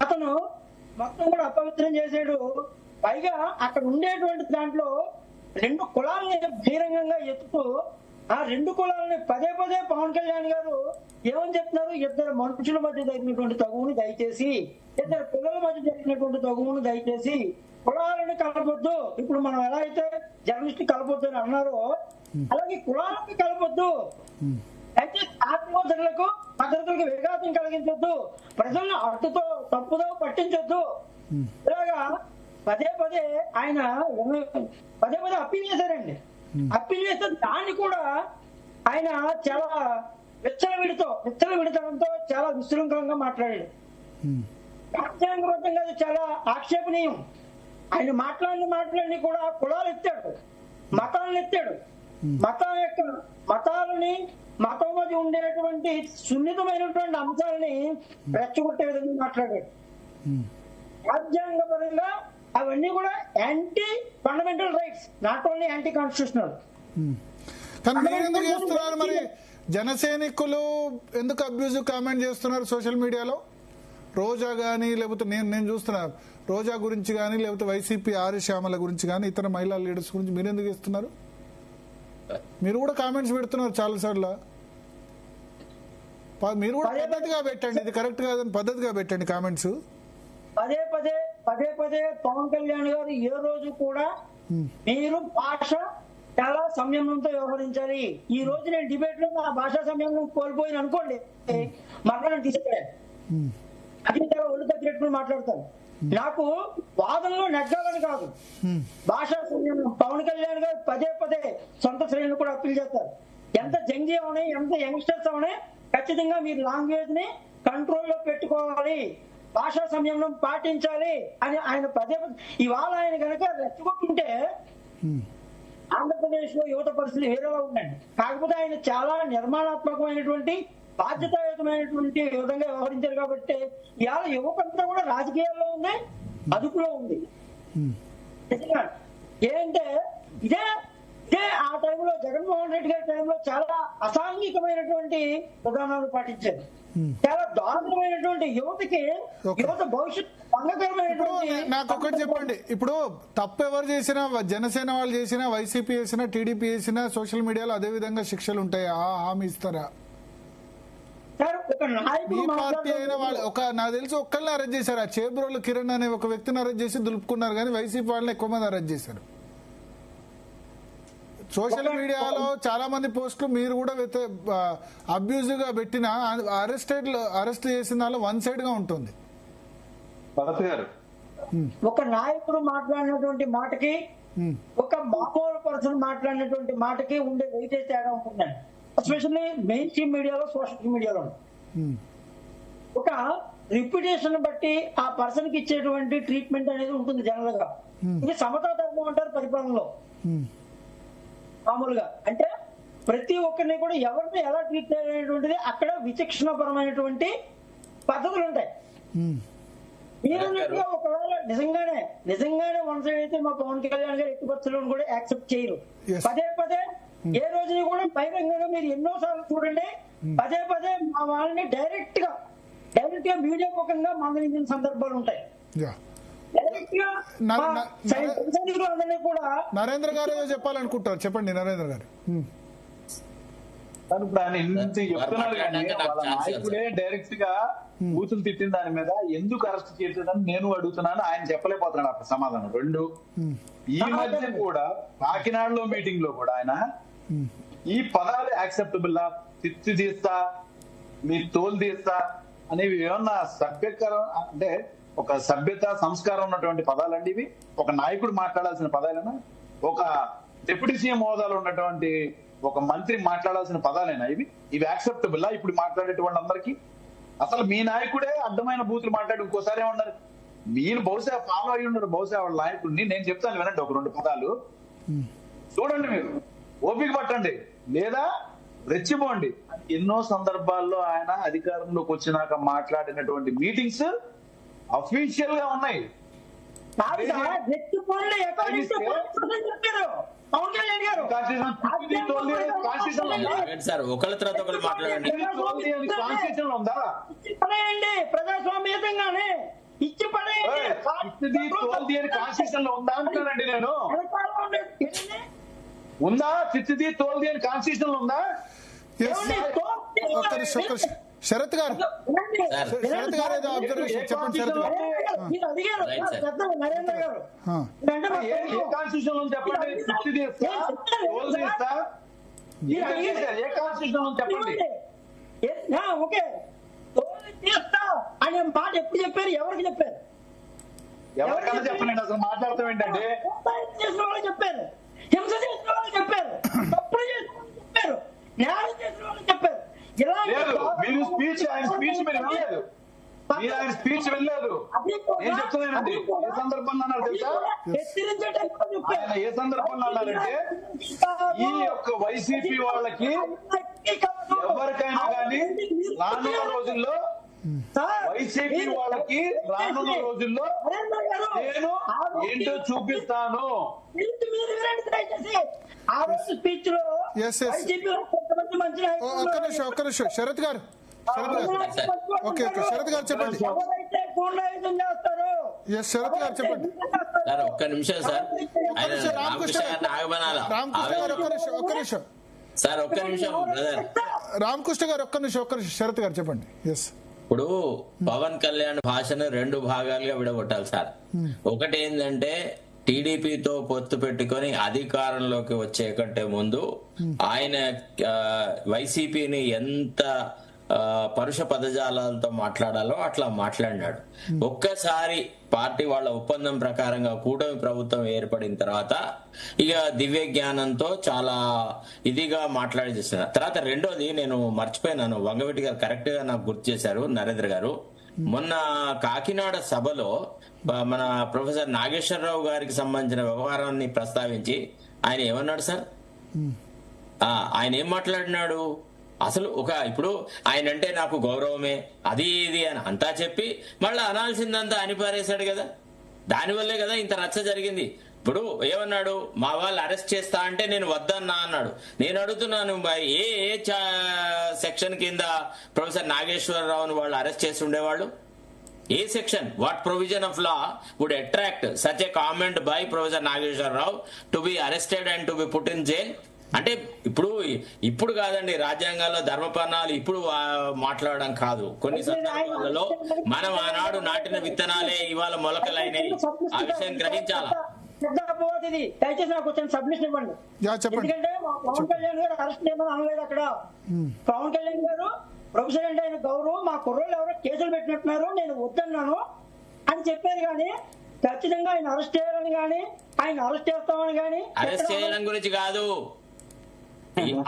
అతను మొత్తం కూడా అపవిత్రం చేసాడు. పైగా అక్కడ ఉండేటువంటి దాంట్లో 2 కులాలని బహిరంగంగా ఎత్తుతూ ఆ 2 కులాలని పదే పవన్ కళ్యాణ్ గారు ఏమని చెప్తున్నారు, 2 మనుషుల మధ్య జరిగినటువంటి తగువుని దయచేసి, 2 పిల్లల మధ్య జరిగినటువంటి తగువును దయచేసి కులాలను కలపొద్దు. ఇప్పుడు మనం ఎలా అయితే జర్నలిస్ట్ కలపొద్దు అని అన్నారో అలాగే కులాలను కలపొద్దు, అయితే ఆత్మోదరులకు భద్రతలకు విఘాతం కలిగించొద్దు, ప్రజలను అడ్డుతో తప్పుదో పట్టించొద్దు. ఇలాగా పదే ఆయన అప్పీల్ చేశారండి. అప్పీల్ చేస్తే దాన్ని కూడా ఆయన చాలా విచ్చలవిడతనంతో చాలా విశృంఖలంగా మాట్లాడాడు. రాజ్యాంగబద్ధంగా చాలా ఆక్షేపణీయం. ఆయన మాట్లాడిన కూడా కులాలు ఎత్తాడు, మతాలను ఎత్తాడు. మతం మధ్య ఉండేటువంటి సున్నితమైనటువంటి అంశాలని రెచ్చగొట్టే విధంగా మాట్లాడాడు. రాజ్యాంగపరంగా అవన్నీ కూడా anti fundamental rights, not only anti constitutional. కానీ మీరు ఎందుకు చేస్తున్నారు మరి? జనసైనికులు ఎందుకు అబ్యూజివ్ కామెంట్ చేస్తున్నారు సోషల్ మీడియాలో? రోజా కానీ, లేకపోతే నేను చూస్తున్నా రోజా గురించి కానీ, లేకపోతే వైసీపీ ఆర్ శ్యామల గురించి కానీ, ఇతర మహిళా లీడర్స్ గురించి మీరు ఎందుకు చేస్తున్నారు? మీరు కూడా కామెంట్స్ పెడుతున్నారు చాలా సార్లు. మీరు కూడా పద్ధతిగా పెట్టండి, ఇది కరెక్ట్ కాదని పద్ధతిగా పెట్టండి కామెంట్స్. పదే పవన్ కళ్యాణ్ గారు ఏ రోజు కూడా మీరు భాష చాలా సంయమనంతో వ్యవహరించాలి. ఈ రోజు నేను డిబేట్ లో నా భాషా సంయమనం కోల్పోయిన అనుకోండి, మరణం తీసుకెళ్ళాను. అది చాలా ఒళ్ళు తగ్గినట్టు మాట్లాడతాను. నాకు వాదనలో నెగ్గాలని కాదు, భాషా సంయమనం. పవన్ కళ్యాణ్ గారు పదే సొంత శ్రేణులు కూడా అప్పీల్ చేస్తారు. ఎంత జంజీ అవనే, ఎంత యంగ్స్టర్స్ అవనే, ఖచ్చితంగా మీరు లాంగ్వేజ్ ని కంట్రోల్లో పెట్టుకోవాలి, భాషా సంయమనం పాటించాలి అని ఆయన పదే ఇవాళ ఆయన కనుక రెచ్చగొట్టుంటే ఆంధ్రప్రదేశ్ లో యువత పరిస్థితి వేరేలా ఉందండి. కాకపోతే ఆయన చాలా నిర్మాణాత్మకమైనటువంటి బాధ్యతాయుతమైనటువంటి విధంగా వ్యవహరించారు కాబట్టి ఇవాళ యువతంతా కూడా రాజకీయాల్లో ఉంది, అదుపులో ఉంది. ఏంటంటే ఇదే ఆ టైంలో జగన్మోహన్ రెడ్డి గారి టైంలో చాలా అసాంఘికమైనటువంటి విధానాలు పాటించారు. చాలా దారుణమైనటువంటి యువత భవిష్యత్తు భంగకరమైనటువంటి. నాకు ఒకటి చెప్పండి, ఇప్పుడు తప్పు ఎవరు చేసినా, జనసేన వాళ్ళు చేసినా, వైసీపీ చేసినా, టీడీపీ చేసినా సోషల్ మీడియాలో అదే విధంగా శిక్షలు ఉంటాయి, హామీ ఇస్తారా? మీ పార్టీ అయిన వాళ్ళు నాకు తెలిసి ఒక్కళ్ళని అరెస్ట్ చేశారు. ఆ చేబ్రోలు కిరణ్ అనే ఒక వ్యక్తిని అరెస్ట్ చేసి దులుపుకున్నారు, కానీ వైసీపీ వాళ్ళని ఎక్కువ మంది అరెస్ట్ చేశారు. సోషల్ మీడియాలో చాలా మంది పోస్టులు మీరు కూడా అబ్యూజివ్ గా పెట్టిన అరెస్ట్ చేసిన దానిలో వన్ సైడ్ గా ఉంటుంది. భరత్ గారు, ఒక నాయకుడు మాట్లాడినటువంటి మాటకి ఒక మామూలు పర్సన్ మాట్లాడినటువంటి మాటకి ఉండే వెయిటేజ్ తేడా ఉంటుందండి. ఎస్పెషల్లీ మెయిన్ స్ట్రీమ్ మీడియాలో, సోషల్ మీడియాలో ఒక రిప్యుటేషన్ బట్టి ఆ పర్సన్ కి ఇచ్చేటువంటి ట్రీట్మెంట్ అనేది ఉంటుంది జనరల్ గా. ఇది సమతా ధర్మం అంటారు పరిపాలనలో. మామూలుగా అంటే ప్రతి ఒక్కరిని కూడా ఎవరిని ఎలా ట్రీట్ చేయాలనేటువంటిది అక్కడ విచక్షణపరమైనటువంటి పద్ధతులు ఉంటాయి. మీరు ఒకవేళ నిజంగానే వన్ సైడ్ అయితే మా పవన్ కళ్యాణ్ గారు ఎట్టుపచ్చలను కూడా యాక్సెప్ట్ చేయరు. పదే పదే ఏ రోజుని కూడా బహిరంగంగా మీరు ఎన్నో సార్లు చూడండి, పదే పదే మా వాళ్ళని డైరెక్ట్ గా మీడియా ముఖంగా మందలించిన సందర్భాలు ఉంటాయి. నరేంద్ర గారు ఏదో చెప్పాలనుకుంటారు, చెప్పండి నరేంద్ర గారు. ఇప్పుడు ఆయన ఇంత చెప్తున్నారు కానీ వాళ్ళ నాయకుడే డైరెక్ట్ గా బూతులు తిట్టిన దాని మీద ఎందుకు అరెస్ట్ చేసేదని నేను అడుగుతున్నాను. ఆయన చెప్పలేకపోతున్నాడు అప్పుడు సమాధానం. రెండు, ఈ మధ్య కూడా కాకినాడలో మీటింగ్ లో కూడా ఆయన ఈ పదాలు యాక్సెప్టబుల్, తిత్తి తీస్తా, మీ తోలు తీస్తా అనేవి ఏమన్నా సభ్యకరం అంటే ఒక సభ్యత సంస్కారం ఉన్నటువంటి పదాలండి ఇవి? ఒక నాయకుడు మాట్లాడాల్సిన పదాలేనా? ఒక డిప్యూటీ సీఎం హోదాలో ఉన్నటువంటి ఒక మంత్రి మాట్లాడాల్సిన పదాలేనా ఇవి? ఇవి యాక్సెప్టబుల్లా ఇప్పుడు మాట్లాడేటి వాళ్ళందరికీ? అసలు మీ నాయకుడే అడ్డమైన బూతులు మాట్లాడి ఇంకోసారి ఏమన్నారు, మీరు బహుశా ఫాలో అయ్యి ఉన్నారు బహుశా వాళ్ళ నాయకుడిని. నేను చెప్తాను వినండి, ఒక రెండు పదాలు చూడండి, మీరు ఓపిక పట్టండి లేదా రెచ్చిపోండి. ఎన్నో సందర్భాల్లో ఆయన అధికారంలోకి వచ్చినాక మాట్లాడినటువంటి మీటింగ్స్ అఫీషియల్ గా ఉన్నాయి. సార్ ఒకళ్ళ తర్వాత ఒకళ్ళు మాట్లాడండి. కాన్స్టిట్యూషన్ లో ఉందా? ప్రజాస్వామ్యంగానే ఇచ్చి కాన్స్టిట్యూషన్ లో ఉందా అంటున్నానండి నేను. ఉందా? చిత్తిది తోల్ది అని కాన్స్టిట్యూషన్ లో ఉందా? శరత్ గారు ఏదో అబ్జర్వేషన్ చెప్పండి. శరత్ గారు నరేంద్ర గారు ఏ కాన్స్టిట్యూషన్ లో చెప్పండి. చిత్తిది ఇస్తా, తోల్ది ఇస్తా, ఏ కాన్స్టిట్యూషన్ లో చెప్పండి. ఓకే, తీస్తా అనే మాట ఎప్పుడు చెప్పారు? ఎవరికి చెప్పారు? ఎవరికైనా చెప్పండి. అసలు మాట్లాడతాం ఏంటంటే చేసిన వాళ్ళకి చెప్పారు, హింస చేసిన వాళ్ళకి చెప్పారు, తప్పుడు చేసిన వాళ్ళకి చెప్పారు, న్యాయం చేసిన వాళ్ళకి చెప్పారు. లేదు, మీరు స్పీచ్ ఆయన స్పీచ్ మీరు వినలేదు, మీరు ఆయన స్పీచ్ వెళ్ళలేదు. నేను చెప్తున్నానండి, ఏ సందర్భంలో అన్నారు తెలుసా? ఆయన ఏ సందర్భంలో అన్నారంటే ఈ యొక్క వైసీపీ వాళ్ళకి ఎవరికైనా కానీ రానున్న రోజుల్లో వైసీపీ వాళ్ళకి రానున్న రోజుల్లో నేను ఏంటో చూపిస్తాను. ఆ రోజు స్పీచ్ లో ఒక్క నిమిషం శరత్ గారు ఓకే శరత్ గారు చెప్పండి. శరత్ గారు చెప్పండి. సార్ ఒక్క నిమిషం సార్, రామకృష్ణ గారు ఒక్క నిమిషం సార్, ఒక్క నిమిషం బ్రదర్. రామకృష్ణ గారు ఒక్క నిమిషం శరత్ గారు చెప్పండి. ఇప్పుడు పవన్ కళ్యాణ్ భాషను రెండు భాగాలుగా విడగొట్టాలి సార్. ఒకటి ఏంటంటే టీడీపీతో పొత్తు పెట్టుకొని అధికారంలోకి వచ్చే కంటే ముందు ఆయన వైసీపీని ఎంత పరుష పదజాలాలతో మాట్లాడాలో అట్లా మాట్లాడినాడు. ఒక్కసారి పార్టీ వాళ్ళ ఒప్పందం ప్రకారంగా కూటమి ప్రభుత్వం ఏర్పడిన తర్వాత ఇక దివ్య జ్ఞానంతో చాలా ఇదిగా మాట్లాడి చేస్తున్నారు. తర్వాత రెండోది నేను మర్చిపోయినాను, వంగవీటి గారు కరెక్ట్ గా నాకు గుర్తు చేశారు నరేంద్ర గారు. మొన్న కాకినాడ సభలో మన ప్రొఫెసర్ నాగేశ్వరరావు గారికి సంబంధించిన వ్యవహారాన్ని ప్రస్తావించి ఆయన ఏమన్నాడు సార్? ఆయన ఏం మాట్లాడినాడు అసలు? ఇప్పుడు ఆయన అంటే నాకు గౌరవమే అది ఇది అని అంతా చెప్పి మళ్ళీ అనాల్సిందంతా అనిపారేశాడు కదా. దానివల్లే కదా ఇంత రచ్చ జరిగింది. ఇప్పుడు ఏమన్నాడు, మా వాళ్ళు అరెస్ట్ చేస్తా అంటే నేను వద్దన్నా అన్నాడు. నేను అడుగుతున్నాను, ఏ సెక్షన్ కింద ప్రొఫెసర్ నాగేశ్వరరావును వాళ్ళు అరెస్ట్ చేసి ఉండేవాళ్ళు? ఏ section, what provision of law would attract such a comment by professor Nageswararao to be arrested and to be put in jail? అంటే ఇప్పుడు కాదండి, రాజ్యాంగాల్లో ధర్మపన్నాలు ఇప్పుడు మాట్లాడడం కాదు. కొన్ని సందర్భాలలో మనం ఆనాడు నాటిన విత్తనాలే ఇవాళ మొలకలైనవి. ఆ విషయం గ్రహించాలా? పెద్ద అపవాదం ఇది. దయచేసి నాకు కొంచెం సబ్మిషన్ ఇవ్వండి. యా, చెప్పండి. ఎందుకంటే మా పవన్ కళ్యాణ్ గారు అరెస్ట్ చేయమని అనలేదు అక్కడ. పవన్ కళ్యాణ్ గారు ప్రొఫెసర్ అంటే ఆయన గౌరవం, మా కుర్రోళ్ళు ఎవరో కేసులు పెట్టినట్టున్నారు, నేను వద్దన్నాను అని చెప్పారు. కానీ ఖచ్చితంగా ఆయన అరెస్ట్ చేయాలని కానీ ఆయన అరెస్ట్ చేస్తామని కానీ అరెస్ట్ చేయడం గురించి కాదు,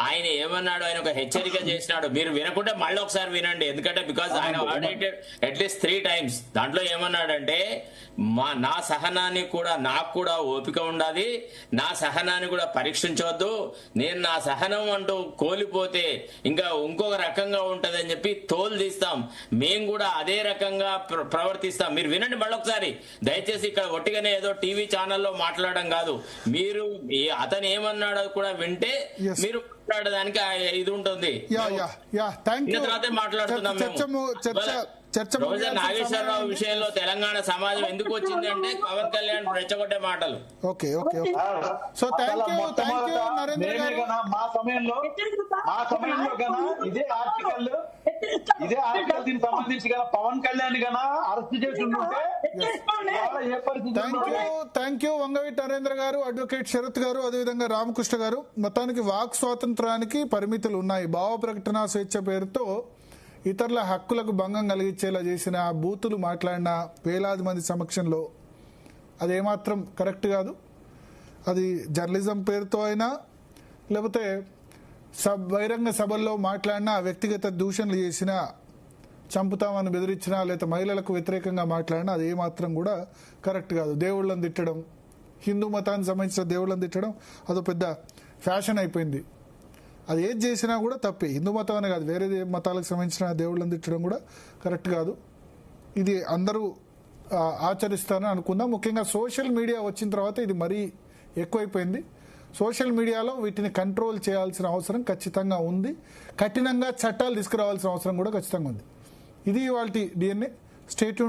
ఆయన ఏమన్నాడు, ఆయన ఒక హెచ్చరిక చేసినాడు. మీరు వినకుంటే మళ్ళీ ఒకసారి వినండి, ఎందుకంటే బికాస్ ఆయన ఆడిటెడ్ అట్లీస్ట్ 3 times. దాంట్లో ఏమన్నాడంటే నా సహనాన్ని కూడా, నాకు కూడా ఓపిక ఉండాలి, నా సహనాన్ని కూడా పరీక్షించవద్దు, నేను నా సహనం అంటూ కోల్పోతే ఇంకా ఇంకొక రకంగా ఉంటది అని చెప్పి తోలు తీస్తాం, మేము కూడా అదే రకంగా ప్రవర్తిస్తాం. మీరు వినండి మళ్ళీ ఒకసారి దయచేసి. ఇక్కడ ఒట్టిగానే ఏదో టీవీ ఛానల్లో మాట్లాడడం కాదు, మీరు అతను ఏమన్నాడో కూడా వింటే మీరు మాట్లాడడానికి ఇది ఉంటుంది. తర్వాతే మాట్లాడుతున్నాం మేము. ప్రొఫెసర్ నాగేశ్వరరావు విషయంలో తెలంగాణ సమాజం ఎందుకు వచ్చింది అంటే పవన్ కళ్యాణ్ రెచ్చగొట్టే మాటలు. Okay okay so thank you Narendra గారు. మా సమయంలో ఇదే ఆర్టికల్ దీనికి సంబంధించి గల పవన్ కళ్యాణ్ గన అరెస్ట్ చేసి ఉంటే ఏ పరిస్థితి. థ్యాంక్ యూ వంగవీటి నరేంద్ర గారు, అడ్వకేట్ శరత్ గారు, అదేవిధంగా రామకృష్ణ గారు. మొత్తానికి వాక్ స్వాతంత్రానికి పరిమితులు ఉన్నాయి. భావ ప్రకటన స్వేచ్ఛ పేరుతో ఇతరుల హక్కులకు భంగం కలిగించేలా చేసిన బూతులు మాట్లాడిన వేలాది మంది సమక్షంలో అదేమాత్రం కరెక్ట్ కాదు. అది జర్నలిజం పేరుతో అయినా లేకపోతే బహిరంగ సభల్లో మాట్లాడినా, వ్యక్తిగత దూషణలు చేసినా, చంపుతామని బెదిరించినా, లేదా మహిళలకు వ్యతిరేకంగా మాట్లాడినా అది ఏమాత్రం కూడా కరెక్ట్ కాదు. దేవుళ్ళని తిట్టడం, హిందూ మతానికి సంబంధించిన దేవుళ్ళని తిట్టడం అదో పెద్ద ఫ్యాషన్ అయిపోయింది. అది ఏది చేసినా కూడా తప్పే. హిందూ మతం అనే కాదు, వేరే మతాలకు సంబంధించిన దేవుళ్ళని తిట్టడం కూడా కరెక్ట్ కాదు. ఇది అందరూ ఆచరిస్తారని అనుకుందాం. ముఖ్యంగా సోషల్ మీడియా వచ్చిన తర్వాత ఇది మరీ ఎక్కువైపోయింది. సోషల్ మీడియాలో వీటిని కంట్రోల్ చేయాల్సిన అవసరం ఖచ్చితంగా ఉంది. కఠినంగా చట్టాలు తీసుకురావాల్సిన అవసరం కూడా ఖచ్చితంగా ఉంది. ఇది ఇవాల్టి DNA. Stay tune.